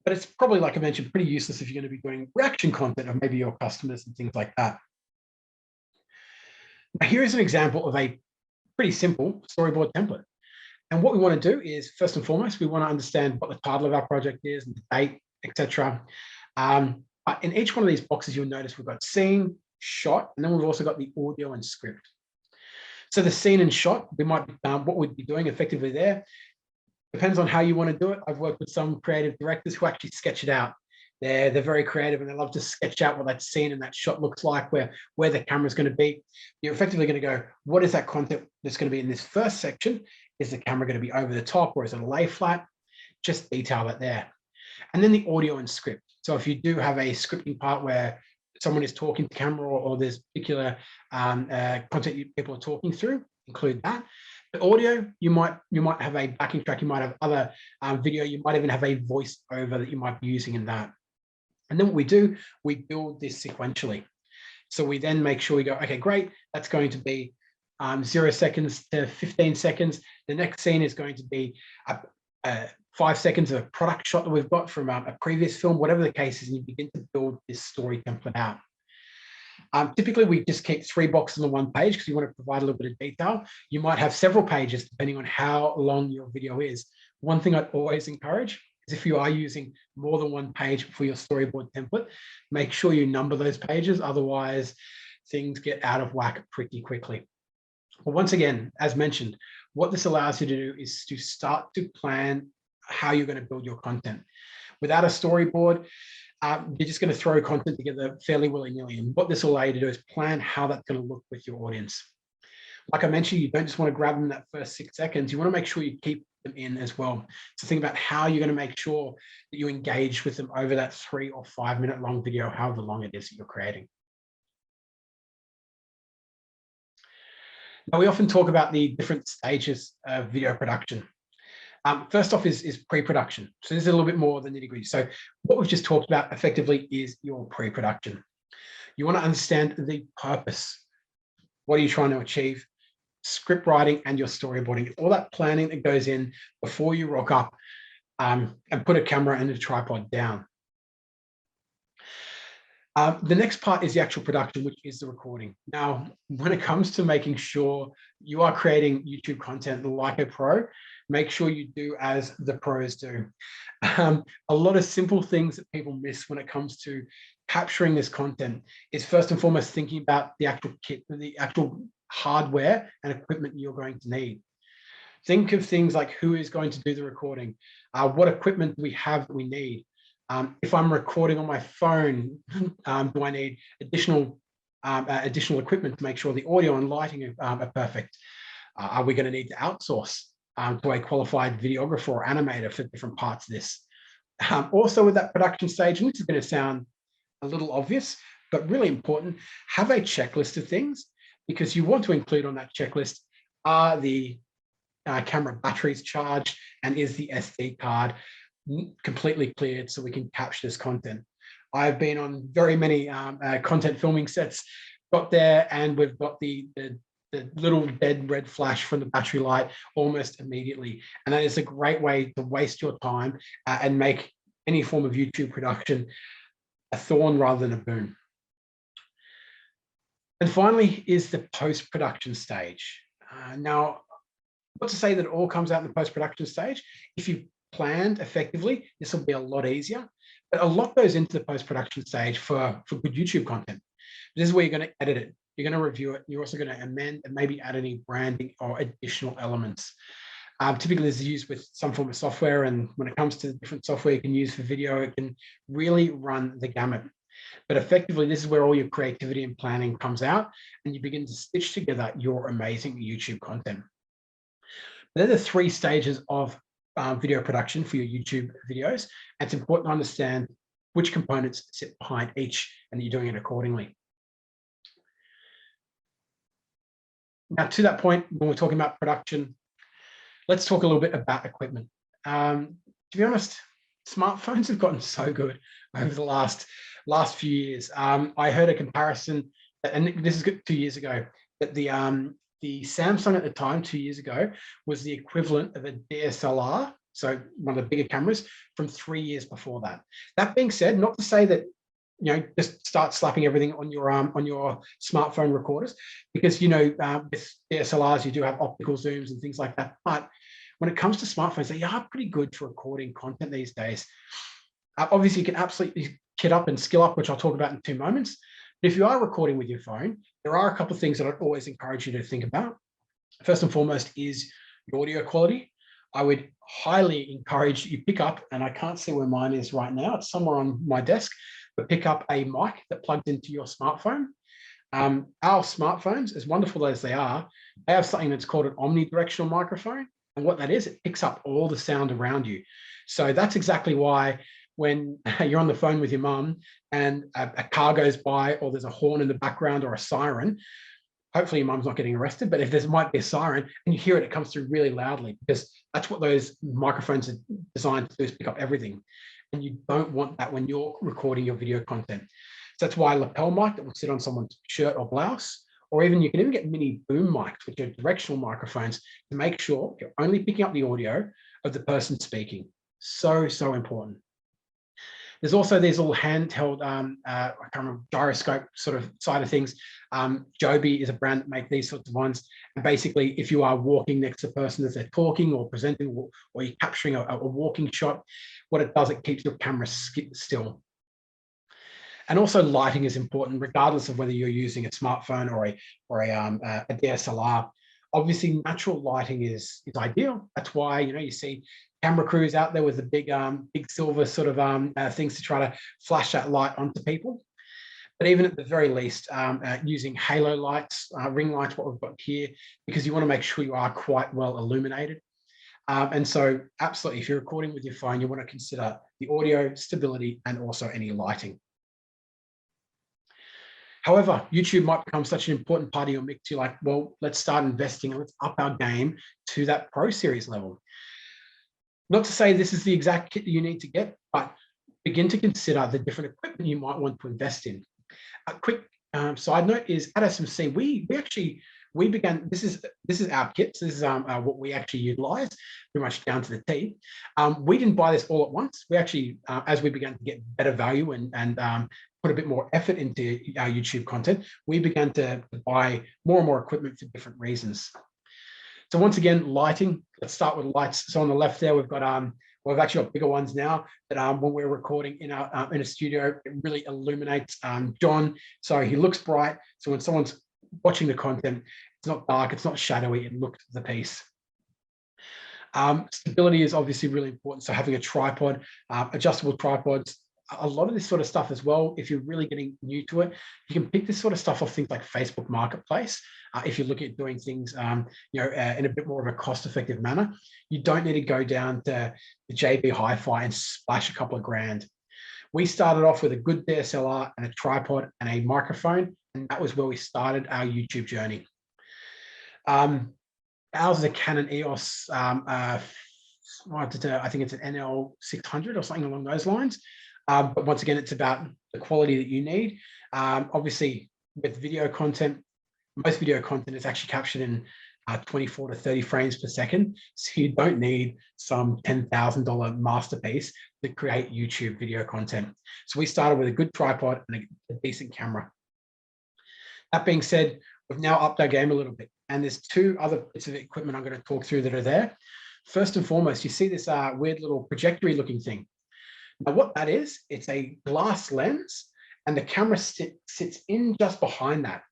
But it's probably, like I mentioned, pretty useless if you're going to be doing reaction content of maybe your customers and things like that. Now, here is an example of a pretty simple storyboard template. And what we want to do is, first and foremost, we want to understand what the title of our project is, and the date, etc. In each one of these boxes, you'll notice we've got scene, shot, and then we've also got the audio and script. So the scene and shot, we might what we'd be doing effectively there depends on how you want to do it. I've worked with some creative directors who actually sketch it out. They're very creative and they love to sketch out what that scene and that shot looks like, where the camera's going to be. You're effectively going to go, what is that content that's going to be in this first section? Is the camera going to be over the top or is it a lay flat? Just detail that there. And then the audio and script. So if you do have a scripting part where someone is talking to camera or there's particular content people are talking through, include that. The audio, you might have a backing track, you might have other video, you might even have a voiceover that you might be using in that. And then what we do, we build this sequentially. So we then make sure we go, okay, great, that's going to be 0 seconds to 15 seconds. The next scene is going to be 5 seconds of a product shot that we've got from a previous film, whatever the case is, and you begin to build this story template out. Typically, we just keep 3 boxes on one page because you want to provide a little bit of detail. You might have several pages depending on how long your video is. One thing I'd always encourage is if you are using more than one page for your storyboard template, make sure you number those pages. Otherwise, things get out of whack pretty quickly. But once again, as mentioned, what this allows you to do is to start to plan how you're going to build your content. Without a storyboard, you're just going to throw content together fairly willy-nilly. And what this will allow you to do is plan how that's going to look with your audience. Like I mentioned, you don't just want to grab them in that first 6 seconds. You want to make sure you keep them in as well. So think about how you're going to make sure that you engage with them over that 3 or 5 minute long video, however long it is that you're creating. Now, we often talk about the different stages of video production. First off is pre-production. So this is a little bit more than nitty-gritty. So what we've just talked about effectively is your pre-production. You want to understand the purpose. What are you trying to achieve? Script writing and your storyboarding, all that planning that goes in before you rock up and put a camera and a tripod down. The next part is the actual production, which is the recording. Now, when it comes to making sure you are creating YouTube content like a pro, make sure you do as the pros do. A lot of simple things that people miss when it comes to capturing this content is first and foremost thinking about the actual kit, the actual hardware and equipment you're going to need. Think of things like who is going to do the recording, what equipment we have that we need. If I'm recording on my phone, do I need additional equipment to make sure the audio and lighting are perfect? Are we going to need to outsource to a qualified videographer or animator for different parts of this? Also with that production stage, and this is going to sound a little obvious, but really important, have a checklist of things, because you want to include on that checklist are the camera batteries charged and is the SD card completely cleared so we can capture this content. I've been on very many content filming sets, got there and we've got the little dead red flash from the battery light almost immediately. And that is a great way to waste your time and make any form of YouTube production a thorn rather than a boon. And finally is the post-production stage. Now, not to say that it all comes out in the post-production stage. If you planned effectively, this will be a lot easier, but a lot goes into the post-production stage for good YouTube content. This is where you're going to edit it. You're going to review it. You're also going to amend and maybe add any branding or additional elements. Typically, this is used with some form of software, and when it comes to different software you can use for video, it can really run the gamut. But effectively, this is where all your creativity and planning comes out, and you begin to stitch together your amazing YouTube content. They're the 3 stages of video production for your YouTube videos. And it's important to understand which components sit behind each, and you're doing it accordingly. Now, to that point, when we're talking about production, let's talk a little bit about equipment. To be honest, smartphones have gotten so good over the last few years. I heard a comparison, and this is 2 years ago, that the Samsung at the time, 2 years ago, was the equivalent of a DSLR, so one of the bigger cameras, from 3 years before that. That being said, not to say that just start slapping everything on your smartphone recorders, because with DSLRs you do have optical zooms and things like that. But when it comes to smartphones, they are pretty good for recording content these days. Obviously, you can absolutely kit up and skill up, which I'll talk about in 2 moments. But if you are recording with your phone, there are a couple of things that I'd always encourage you to think about. First and foremost is your audio quality. I would highly encourage you pick up, and I can't see where mine is right now, it's somewhere on my desk, but pick up a mic that plugs into your smartphone. Our smartphones, as wonderful as they have something that's called an omnidirectional microphone. And what that is, it picks up all the sound around you. So that's exactly why when you're on the phone with your mum and a car goes by, or there's a horn in the background or a siren, hopefully your mum's not getting arrested, but if there might be a siren and you hear it, it comes through really loudly, because that's what those microphones are designed to do, is pick up everything. And you don't want that when you're recording your video content. So that's why a lapel mic that will sit on someone's shirt or blouse, or even you can even get mini boom mics, which are directional microphones, to make sure you're only picking up the audio of the person speaking. So important. There's also these little handheld, I can't remember, gyroscope sort of side of things. Joby is a brand that make these sorts of ones. And basically, if you are walking next to the person as they're talking or presenting, or you're capturing a walking shot, what it does, it keeps your camera still. And also lighting is important, regardless of whether you're using a smartphone or a DSLR. Obviously, natural lighting is ideal. That's why you see camera crews out there with the big silver sort of things to try to flash that light onto people. But even at the very least, using halo lights, ring lights, what we've got here, because you want to make sure you are quite well illuminated. And so absolutely, if you're recording with your phone, you want to consider the audio stability and also any lighting. However, YouTube might become such an important part of your mix. You're like, well, let's start investing and let's up our game to that Pro Series level. Not to say this is the exact kit that you need to get, but begin to consider the different equipment you might want to invest in. A quick side note is at SMC, we began, this is our kits. This is what we actually utilize pretty much down to the T. We didn't buy this all at once. We actually, as we began to get better value and put a bit more effort into our YouTube content, we began to buy more and more equipment for different reasons. So once again, lighting, let's start with lights. So on the left there, we've actually got bigger ones now that when we're recording in a studio, it really illuminates John. So he looks bright. So when someone's watching the content, it's not dark, it's not shadowy, it looks the piece. Stability is obviously really important. So having a tripod, adjustable tripods, a lot of this sort of stuff as well. If you're really getting new to it, you can pick this sort of stuff off things like Facebook Marketplace. If you're looking at doing things, in a bit more of a cost-effective manner, you don't need to go down to the JB Hi-Fi and splash a couple of grand. We started off with a good DSLR and a tripod and a microphone, and that was where we started our YouTube journey. Ours is a Canon EOS. I think it's an NL600 or something along those lines. But once again, it's about the quality that you need. Obviously, with video content, most video content is actually captured in 24 to 30 frames per second. So you don't need some $10,000 masterpiece to create YouTube video content. So we started with a good tripod and a decent camera. That being said, we've now upped our game a little bit. And there's 2 other bits of equipment I'm going to talk through that are there. First and foremost, you see this weird little projector looking thing. Now what that is, it's a glass lens and the camera sits in just behind that.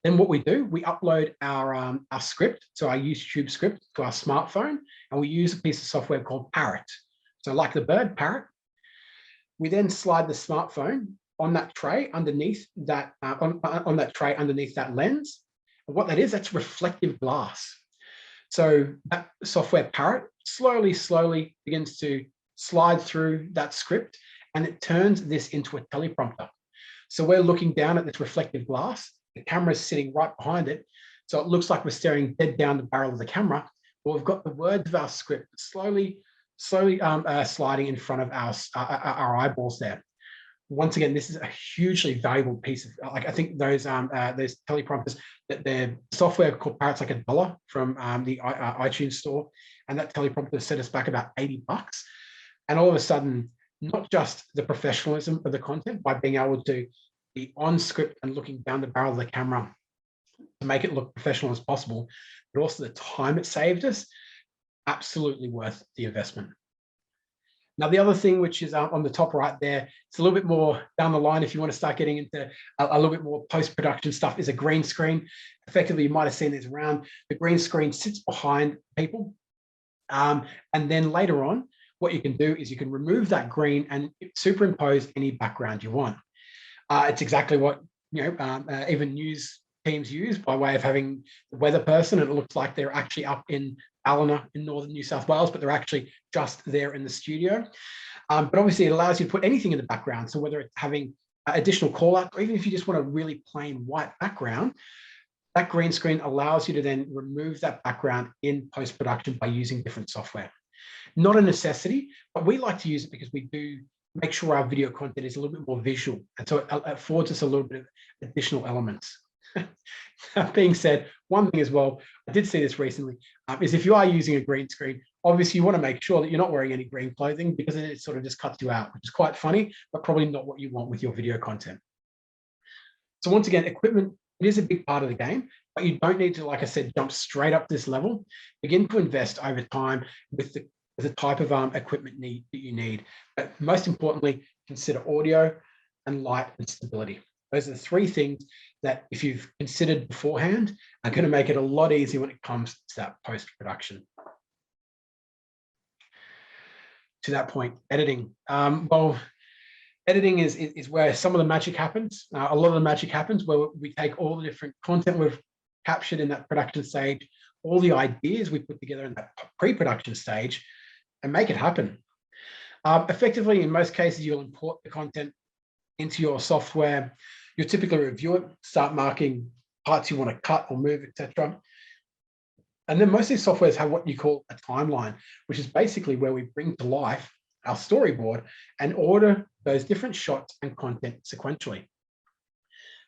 Then what we do, we upload our script, so our YouTube script, to our smartphone, and we use a piece of software called Parrot. So like the bird, Parrot. We then slide the smartphone on that tray underneath that, on that tray underneath that lens. And what that is, that's reflective glass. So that software Parrot slowly begins to slide through that script, and it turns this into a teleprompter. So we're looking down at this reflective glass, the camera is sitting right behind it. So it looks like we're staring dead down the barrel of the camera. But we've got the words of our script slowly sliding in front of our eyeballs there. Once again, this is a hugely valuable piece of, like, I think those teleprompters, that their software called Parrot's like $1 from the iTunes store, and that teleprompter set us back about $80. And all of a sudden, not just the professionalism of the content by being able to be on script and looking down the barrel of the camera to make it look professional as possible, but also the time it saved us, absolutely worth the investment. Now, the other thing, which is on the top right there, it's a little bit more down the line if you want to start getting into a little bit more post-production stuff, is a green screen. Effectively, you might have seen this around. The green screen sits behind people. And then later on, what you can do is you can remove that green and superimpose any background you want. It's exactly what even news teams use by way of having the weather person, and it looks like they're actually up in Ballina in northern New South Wales, but they're actually just there in the studio. But obviously it allows you to put anything in the background. So whether it's having additional call out, or even if you just want a really plain white background, that green screen allows you to then remove that background in post-production by using different software. Not a necessity, but we like to use it because we do make sure our video content is a little bit more visual. And so it affords us a little bit of additional elements. That being said, one thing as well, I did see this recently, is if you are using a green screen, obviously you want to make sure that you're not wearing any green clothing, because it sort of just cuts you out, which is quite funny, but probably not what you want with your video content. So once again, equipment, it is a big part of the game, but you don't need to, like I said, jump straight up this level. Begin to invest over time with the type of equipment that you need. But most importantly, consider audio and light and stability. Those are the three things that, if you've considered beforehand, are going to make it a lot easier when it comes to that post-production. To that point, editing. Well, editing is where some of the magic happens. A lot of the magic happens where we take all the different content we've captured in that production stage, all the ideas we put together in that pre-production stage, and make it happen. Effectively, in most cases, you'll import the content into your software. You'll typically review it, start marking parts you want to cut or move, etc. And then most of these softwares have what you call a timeline, which is basically where we bring to life our storyboard and order those different shots and content sequentially.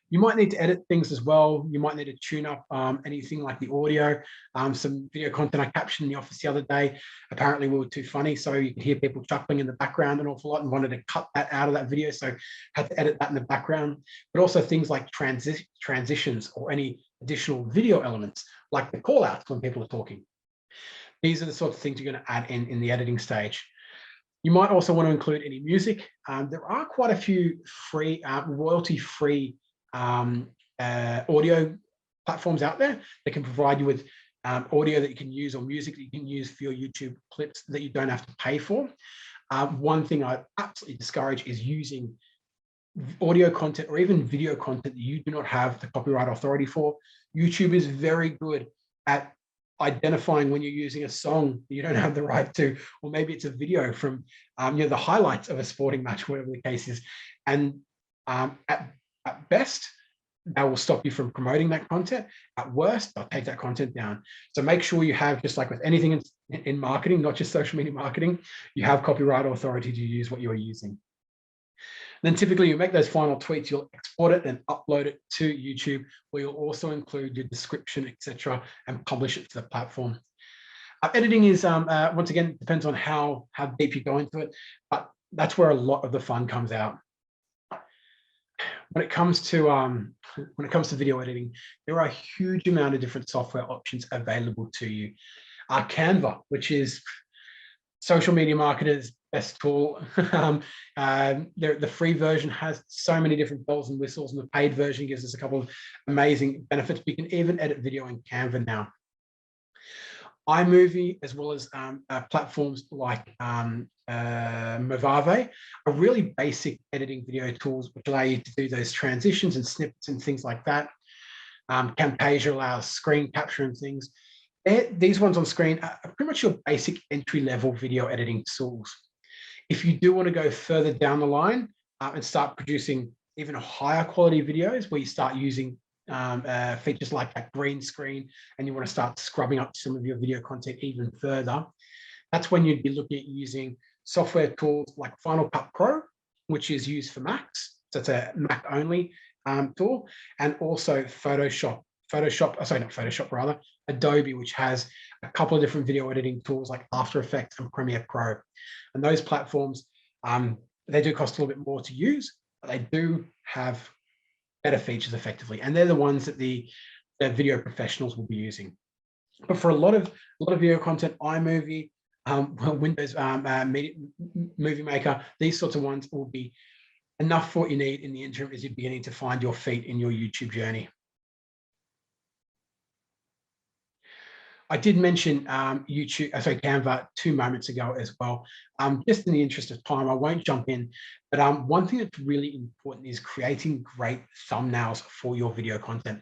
You might need to edit things as well. You might need to tune up anything like the audio. Some video content I captured in the office the other day, apparently we were too funny, so you could hear people chuckling in the background an awful lot, and wanted to cut that out of that video, so had to edit that in the background. But also things like transitions or any additional video elements, like the call outs when people are talking. These are the sorts of things you're going to add in the editing stage. You might also want to include any music. There are quite a few free, royalty-free audio platforms out there that can provide you with audio that you can use, or music that you can use for your YouTube clips that you don't have to pay for. One thing I absolutely discourage is using audio content or even video content that you do not have the copyright authority for. YouTube is very good at identifying when you're using a song that you don't have the right to, or maybe it's a video from the highlights of a sporting match, whatever the case is. And at best, they will stop you from promoting that content. At worst, they'll take that content down. So make sure you have, just like with anything in marketing, not just social media marketing, you have copyright authority to use what you're using. Then typically you make those final tweets, you'll export it and upload it to YouTube, where you'll also include your description, etc., and publish it to the platform. Editing is, once again, depends on how deep you go into it, but that's where a lot of the fun comes out. When it comes to video editing, there are a huge amount of different software options available to you. Canva, which is social media marketers' best tool. The free version has so many different bells and whistles, and the paid version gives us a couple of amazing benefits. We can even edit video in Canva now. iMovie, as well as platforms like Movave, are really basic editing video tools which allow you to do those transitions and snippets and things like that. Camtasia allows screen capture and things. These ones on screen are pretty much your basic entry-level video editing tools. If you do want to go further down the line and start producing even higher quality videos, where you start using features like that green screen, and you want to start scrubbing up some of your video content even further, that's when you'd be looking at using software tools like Final Cut Pro, which is used for Macs. So it's a Mac only tool, and also Adobe, which has a couple of different video editing tools like After Effects and Premiere Pro. And those platforms, they do cost a little bit more to use, but they do have better features effectively. And they're the ones that the video professionals will be using. But for a lot of video content, iMovie, Windows Movie Maker, these sorts of ones will be enough for what you need in the interim as you're beginning to find your feet in your YouTube journey. I did mention Canva 2 moments ago as well. Just in the interest of time, I won't jump in, but one thing that's really important is creating great thumbnails for your video content.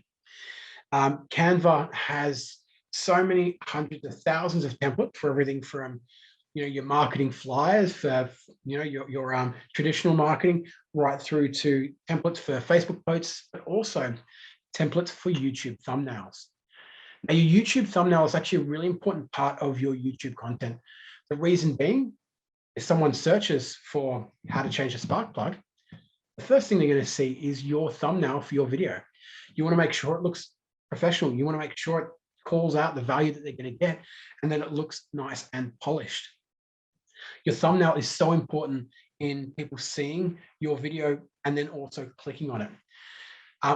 Canva has so many hundreds of thousands of templates for everything from your marketing flyers for your traditional marketing, right through to templates for Facebook posts, but also templates for YouTube thumbnails. Now, your YouTube thumbnail is actually a really important part of your YouTube content. The reason being, if someone searches for how to change a spark plug, the first thing they're going to see is your thumbnail for your video. You want to make sure it looks professional. You want to make sure it calls out the value that they're going to get, and then it looks nice and polished. Your thumbnail is so important in people seeing your video and then also clicking on it.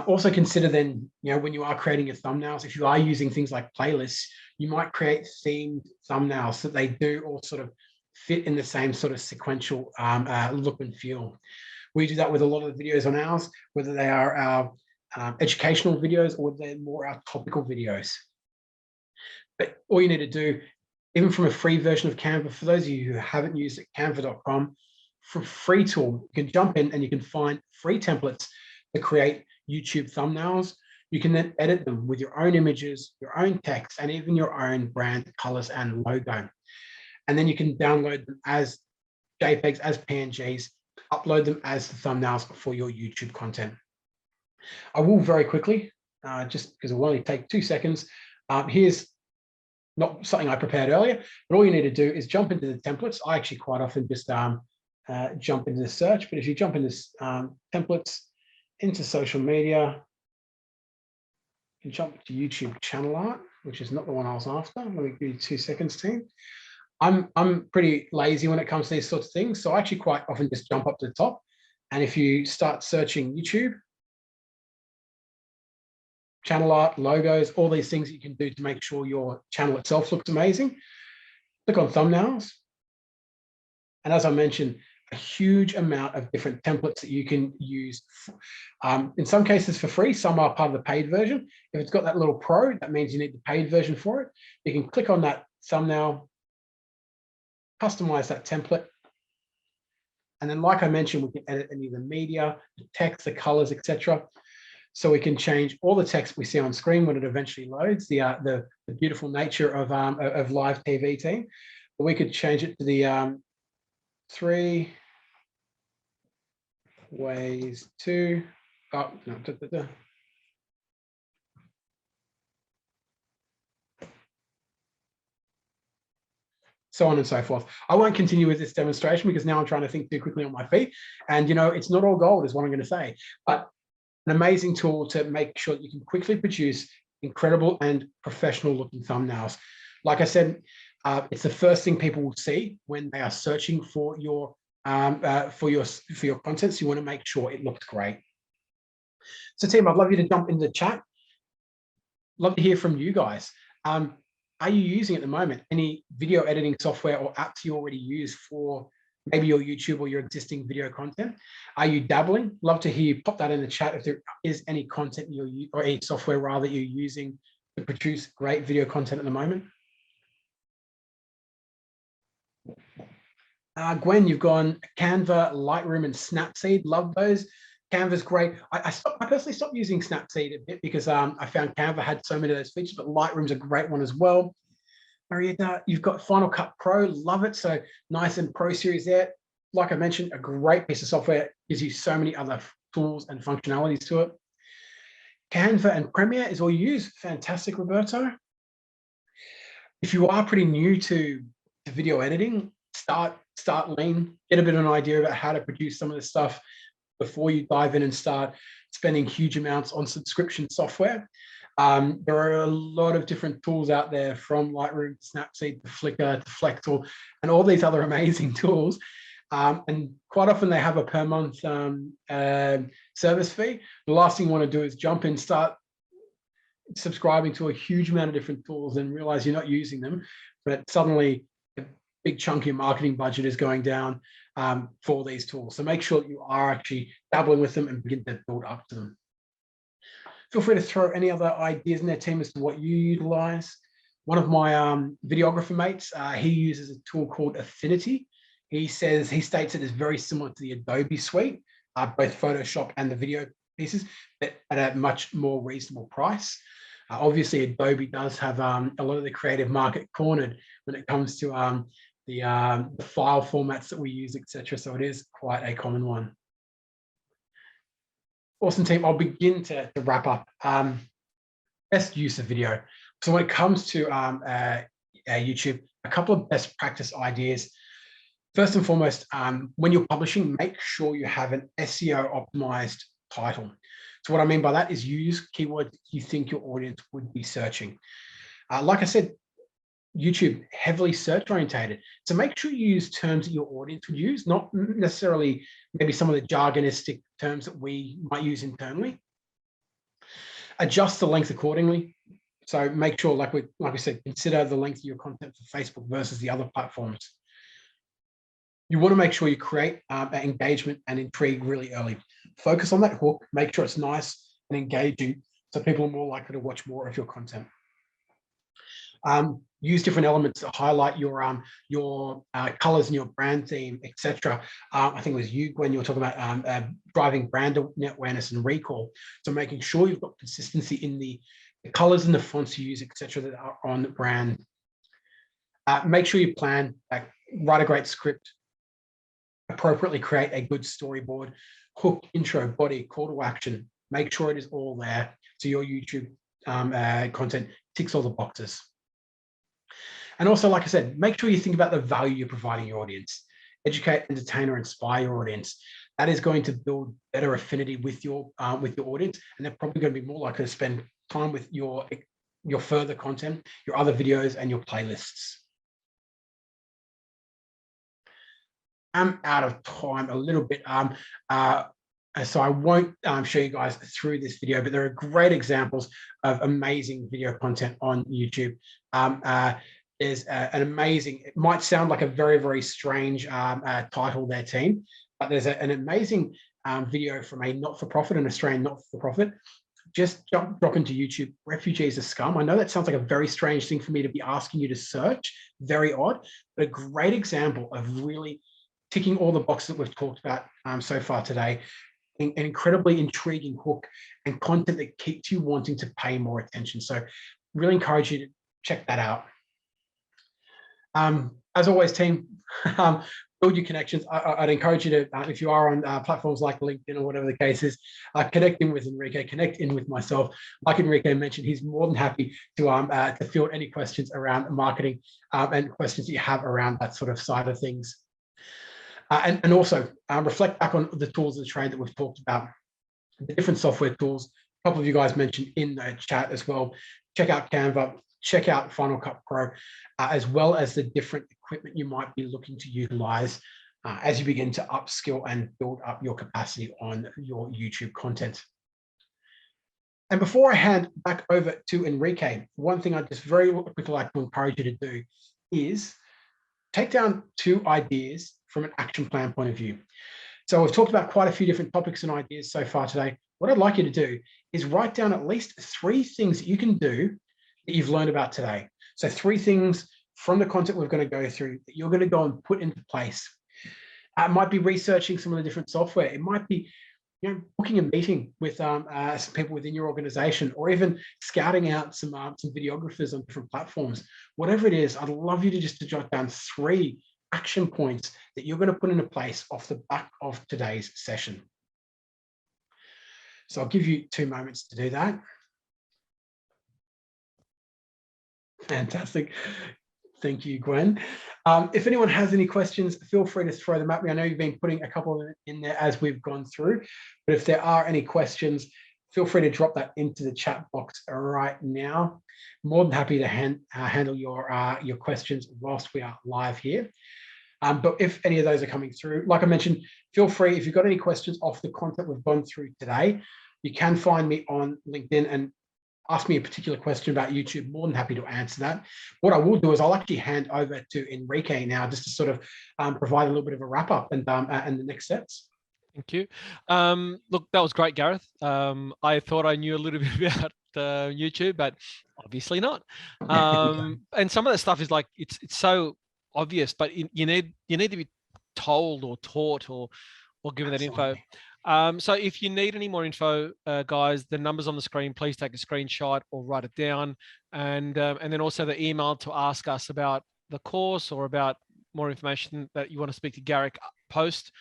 Also consider then, when you are creating your thumbnails, if you are using things like playlists, you might create themed thumbnails so that they do all sort of fit in the same sort of sequential look and feel. We do that with a lot of the videos on ours, whether they are our educational videos or they're more our topical videos. But all you need to do, even from a free version of Canva, for those of you who haven't used it, canva.com, for a free tool, you can jump in and you can find free templates to create YouTube thumbnails. You can then edit them with your own images, your own text, and even your own brand colors and logo. And then you can download them as JPEGs, as PNGs, upload them as the thumbnails for your YouTube content. I will very quickly, just because it will only take 2 seconds. Here's not something I prepared earlier, but all you need to do is jump into the templates. I actually quite often just jump into the search, but if you jump into templates, into social media, you can jump to YouTube channel art, which is not the one I was after. Let me give you 2 seconds, team. I'm pretty lazy when it comes to these sorts of things, so I actually quite often just jump up to the top. And if you start searching YouTube, channel art, logos, all these things that you can do to make sure your channel itself looks amazing, click on thumbnails. And as I mentioned, a huge amount of different templates that you can use. In some cases for free, some are part of the paid version. If it's got that little pro, that means you need the paid version for it. You can click on that thumbnail, customize that template. And then, like I mentioned, we can edit any of the media, the text, the colors, etc. So we can change all the text we see on screen when it eventually loads, the beautiful nature of live TV team. But we could change it to the 3 ways to, so on and so forth. I won't continue with this demonstration because now I'm trying to think too quickly on my feet. And, it's not all gold is what I'm going to say, but an amazing tool to make sure that you can quickly produce incredible and professional looking thumbnails. Like I said, it's the first thing people will see when they are searching for your content. So you want to make sure it looks great. So team, I'd love you to jump into the chat. Love to hear from you guys. Are you using at the moment any video editing software or apps you already use for maybe your YouTube or your existing video content. Are you dabbling? Love to hear you pop that in the chat if there is any content or any software rather you're using to produce great video content at the moment. Gwen, you've gone Canva, Lightroom, and Snapseed. Love those. Canva's great. I personally stopped using Snapseed a bit because I found Canva had so many of those features, but Lightroom's a great one as well. Marietta, you've got Final Cut Pro. Love it. So nice and Pro series there. Like I mentioned, a great piece of software. Gives you so many other tools and functionalities to it. Canva and Premiere is all you use. Fantastic, Roberto. If you are pretty new to video editing, start lean, get a bit of an idea about how to produce some of this stuff before you dive in and start spending huge amounts on subscription software. There are a lot of different tools out there, from Lightroom, Snapseed, to Flickr, to Flexel, and all these other amazing tools. And quite often they have a per month service fee. The last thing you want to do is jump in, start subscribing to a huge amount of different tools and realize you're not using them, but suddenly a big chunk of your marketing budget is going down for these tools. So make sure that you are actually dabbling with them and begin to build up to them. Feel free to throw any other ideas in their team as to what you utilize. One of my videographer mates, he uses a tool called Affinity. He states it is very similar to the Adobe suite, both Photoshop and the video pieces, but at a much more reasonable price. Obviously, Adobe does have a lot of the creative market cornered when it comes to the file formats that we use, etc. So it is quite a common one. Awesome, team. I'll begin to wrap up. Best use of video. So when it comes to YouTube, a couple of best practice ideas. First and foremost, when you're publishing, make sure you have an SEO optimized title. So what I mean by that is use keywords you think your audience would be searching. Like I said, YouTube heavily search orientated. So make sure you use terms that your audience would use, not necessarily maybe some of the jargonistic terms that we might use internally. Adjust the length accordingly. So make sure, like we said, consider the length of your content for Facebook versus the other platforms. You want to make sure you create engagement and intrigue really early. Focus on that hook, make sure it's nice and engaging so people are more likely to watch more of your content. Use different elements to highlight your colors and your brand theme, etc. I think it was you, Gwen, you were talking about driving brand awareness and recall. So making sure you've got consistency in the colors and the fonts you use, etc. that are on the brand. Make sure you plan, write a great script, appropriately create a good storyboard, hook, intro, body, call to action. Make sure it is all there so your YouTube content ticks all the boxes. And also, like I said, make sure you think about the value you're providing your audience. Educate, entertain, or inspire your audience. That is going to build better affinity with your audience, and they're probably going to be more likely to spend time with your further content, your other videos, and your playlists. I'm out of time a little bit, so I won't show you guys through this video, but there are great examples of amazing video content on YouTube. There's an amazing, it might sound like a very, very strange title there, team, but there's an amazing video from a not-for-profit, an Australian not-for-profit. Just drop into YouTube, Refugees are Scum. I know that sounds like a very strange thing for me to be asking you to search, very odd, but a great example of really ticking all the boxes that we've talked about so far today. An incredibly intriguing hook and content that keeps you wanting to pay more attention. So really encourage you to check that out. As always, team, build your connections. I'd encourage you to, if you are on platforms like LinkedIn or whatever the case is, connect in with Enrique, connect in with myself. Like Enrique mentioned, he's more than happy to field any questions around marketing and questions that you have around that sort of side of things. And also reflect back on the tools of the trade that we've talked about, the different software tools. A couple of you guys mentioned in the chat as well. Check out Canva, check out Final Cut Pro, as well as the different equipment you might be looking to utilize as you begin to upskill and build up your capacity on your YouTube content. And before I hand back over to Enrique, one thing I'd just very quickly like to encourage you to do is take down 2 ideas from an action plan point of view. So we've talked about quite a few different topics and ideas so far today. What I'd like you to do is write down at least 3 things that you can do that you've learned about today. So 3 things from the content we're going to go through that you're going to go and put into place. It might be researching some of the different software. It might be, booking a meeting with some people within your organization, or even scouting out some videographers on different platforms. Whatever it is, I'd love you to jot down 3 action points that you're going to put into place off the back of today's session. So I'll give you 2 moments to do that. Fantastic. Thank you, Gwen. If anyone has any questions, feel free to throw them at me. I know you've been putting a couple in there as we've gone through, but if there are any questions, feel free to drop that into the chat box right now. More than happy to handle your questions whilst we are live here. But if any of those are coming through, like I mentioned, feel free, if you've got any questions off the content we've gone through today, you can find me on LinkedIn and ask me a particular question about YouTube. More than happy to answer that. What I will do is I'll actually hand over to Enrique now, just to sort of provide a little bit of a wrap up and the next steps. Thank you. Look, that was great, Gareth. I thought I knew a little bit about YouTube, but obviously not. And some of the stuff is like, it's so obvious, but you need to be told or taught or given that info. So if you need any more info, guys, the number's on the screen. Please take a screenshot or write it down, and then also the email to ask us about the course or about more information that you want to speak to Gareth post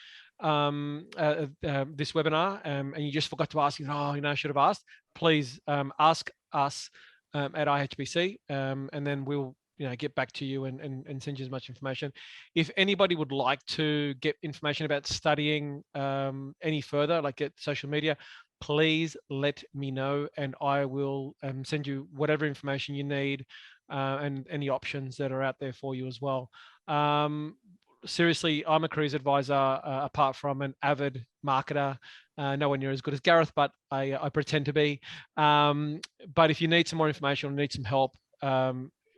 this webinar, and you just forgot to ask, I should have asked. Please ask us at IHBC, and then we'll get back to you and send you as much information. If anybody would like to get information about studying any further, like at social media, please let me know, and I will send you whatever information you need and any options that are out there for you as well. Seriously, I'm a careers advisor, apart from an avid marketer. Nowhere near as good as Gareth, but I pretend to be. But if you need some more information or need some help,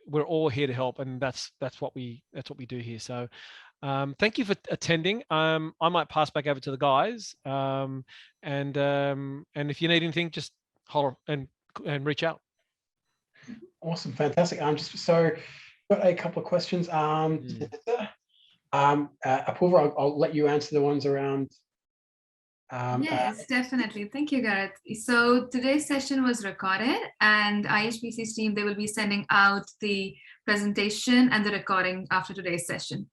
we're all here to help, and that's what we do here. So thank you for attending. I might pass back over to the guys, and if you need anything, just holler and reach out. Awesome, fantastic. Just so got a couple of questions. Apurva, I'll let you answer the ones around. Yes, definitely. Thank you, Gareth. So today's session was recorded, and IHBC's team, they will be sending out the presentation and the recording after today's session.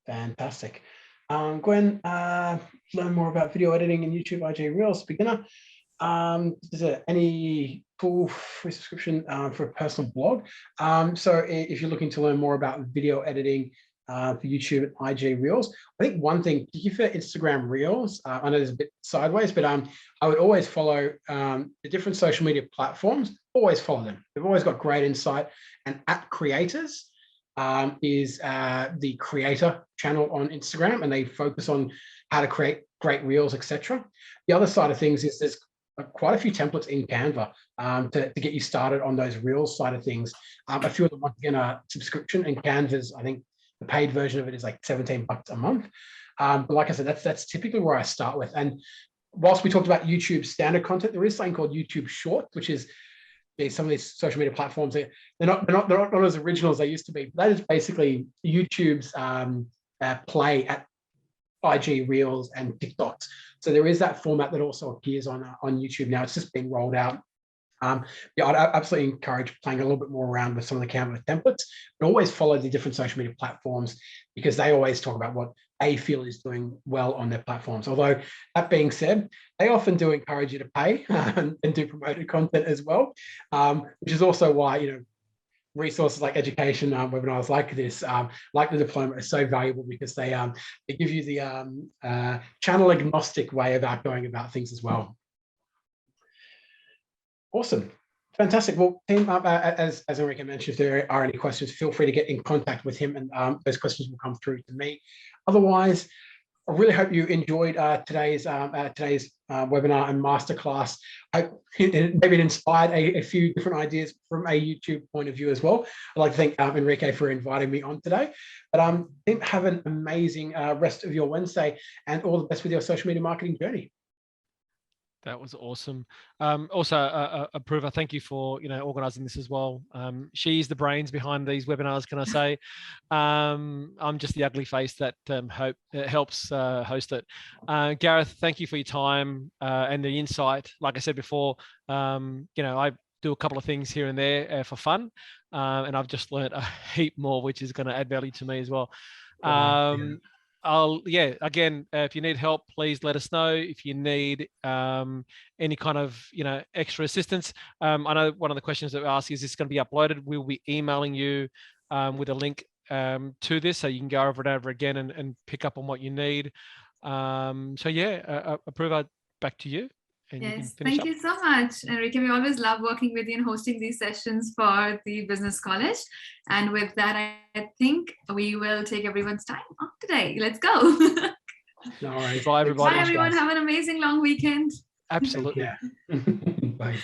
Fantastic. Gwen, learn more about video editing in YouTube IG Reels beginner. Is there any full free subscription for a personal blog? So if you're looking to learn more about video editing for YouTube and IG Reels, I think one thing, particularly for Instagram Reels, I know there's a bit sideways, but I would always follow the different social media platforms. Always follow them. They've always got great insight. And at Creators is the creator channel on Instagram, and they focus on how to create great reels, etc. The other side of things is there's quite a few templates in Canva to get you started on those reels side of things. A few of them, once again, are subscription, and Canva's, I think, the paid version of it is like $17 a month. But like I said, that's typically where I start with. And whilst we talked about YouTube standard content, there is something called YouTube Short, which is some of these social media platforms. They're not as original as they used to be. But that is basically YouTube's play at IG Reels and TikToks. So there is that format that also appears on YouTube now. It's just being rolled out. Yeah, I'd absolutely encourage playing a little bit more around with some of the Canva templates, but always follow the different social media platforms, because they always talk about what they feel is doing well on their platforms. Although that being said, they often do encourage you to pay and do promoted content as well, which is also why, resources like education webinars like this, like the Diploma, are so valuable, because they give you the channel agnostic way about going about things as well. Awesome. Fantastic. Well, team, as Enrique mentioned, if there are any questions, feel free to get in contact with him, and those questions will come through to me. Otherwise, I really hope you enjoyed today's webinar and masterclass. I hope maybe it inspired a few different ideas from a YouTube point of view as well. I'd like to thank Enrique for inviting me on today. But have an amazing rest of your Wednesday, and all the best with your social media marketing journey. That was awesome. Also, Approver, thank you for organising this as well. She's the brains behind these webinars, can I say? I'm just the ugly face that helps host it. Gareth, thank you for your time and the insight. Like I said before, I do a couple of things here and there for fun, and I've just learned a heap more, which is going to add value to me as well. Again, if you need help, please let us know. If you need any kind of extra assistance, I know one of the questions that we ask is this going to be uploaded? We'll be emailing you with a link to this, so you can go over it over again and pick up on what you need. Approver, back to you. Yes, thank you so much, Enrique. We always love working with you and hosting these sessions for the Business College. And with that, I think we will take everyone's time off today. Let's go. All right. Bye, everybody. Bye, everyone. Have an amazing long weekend. Absolutely. Yeah. Bye.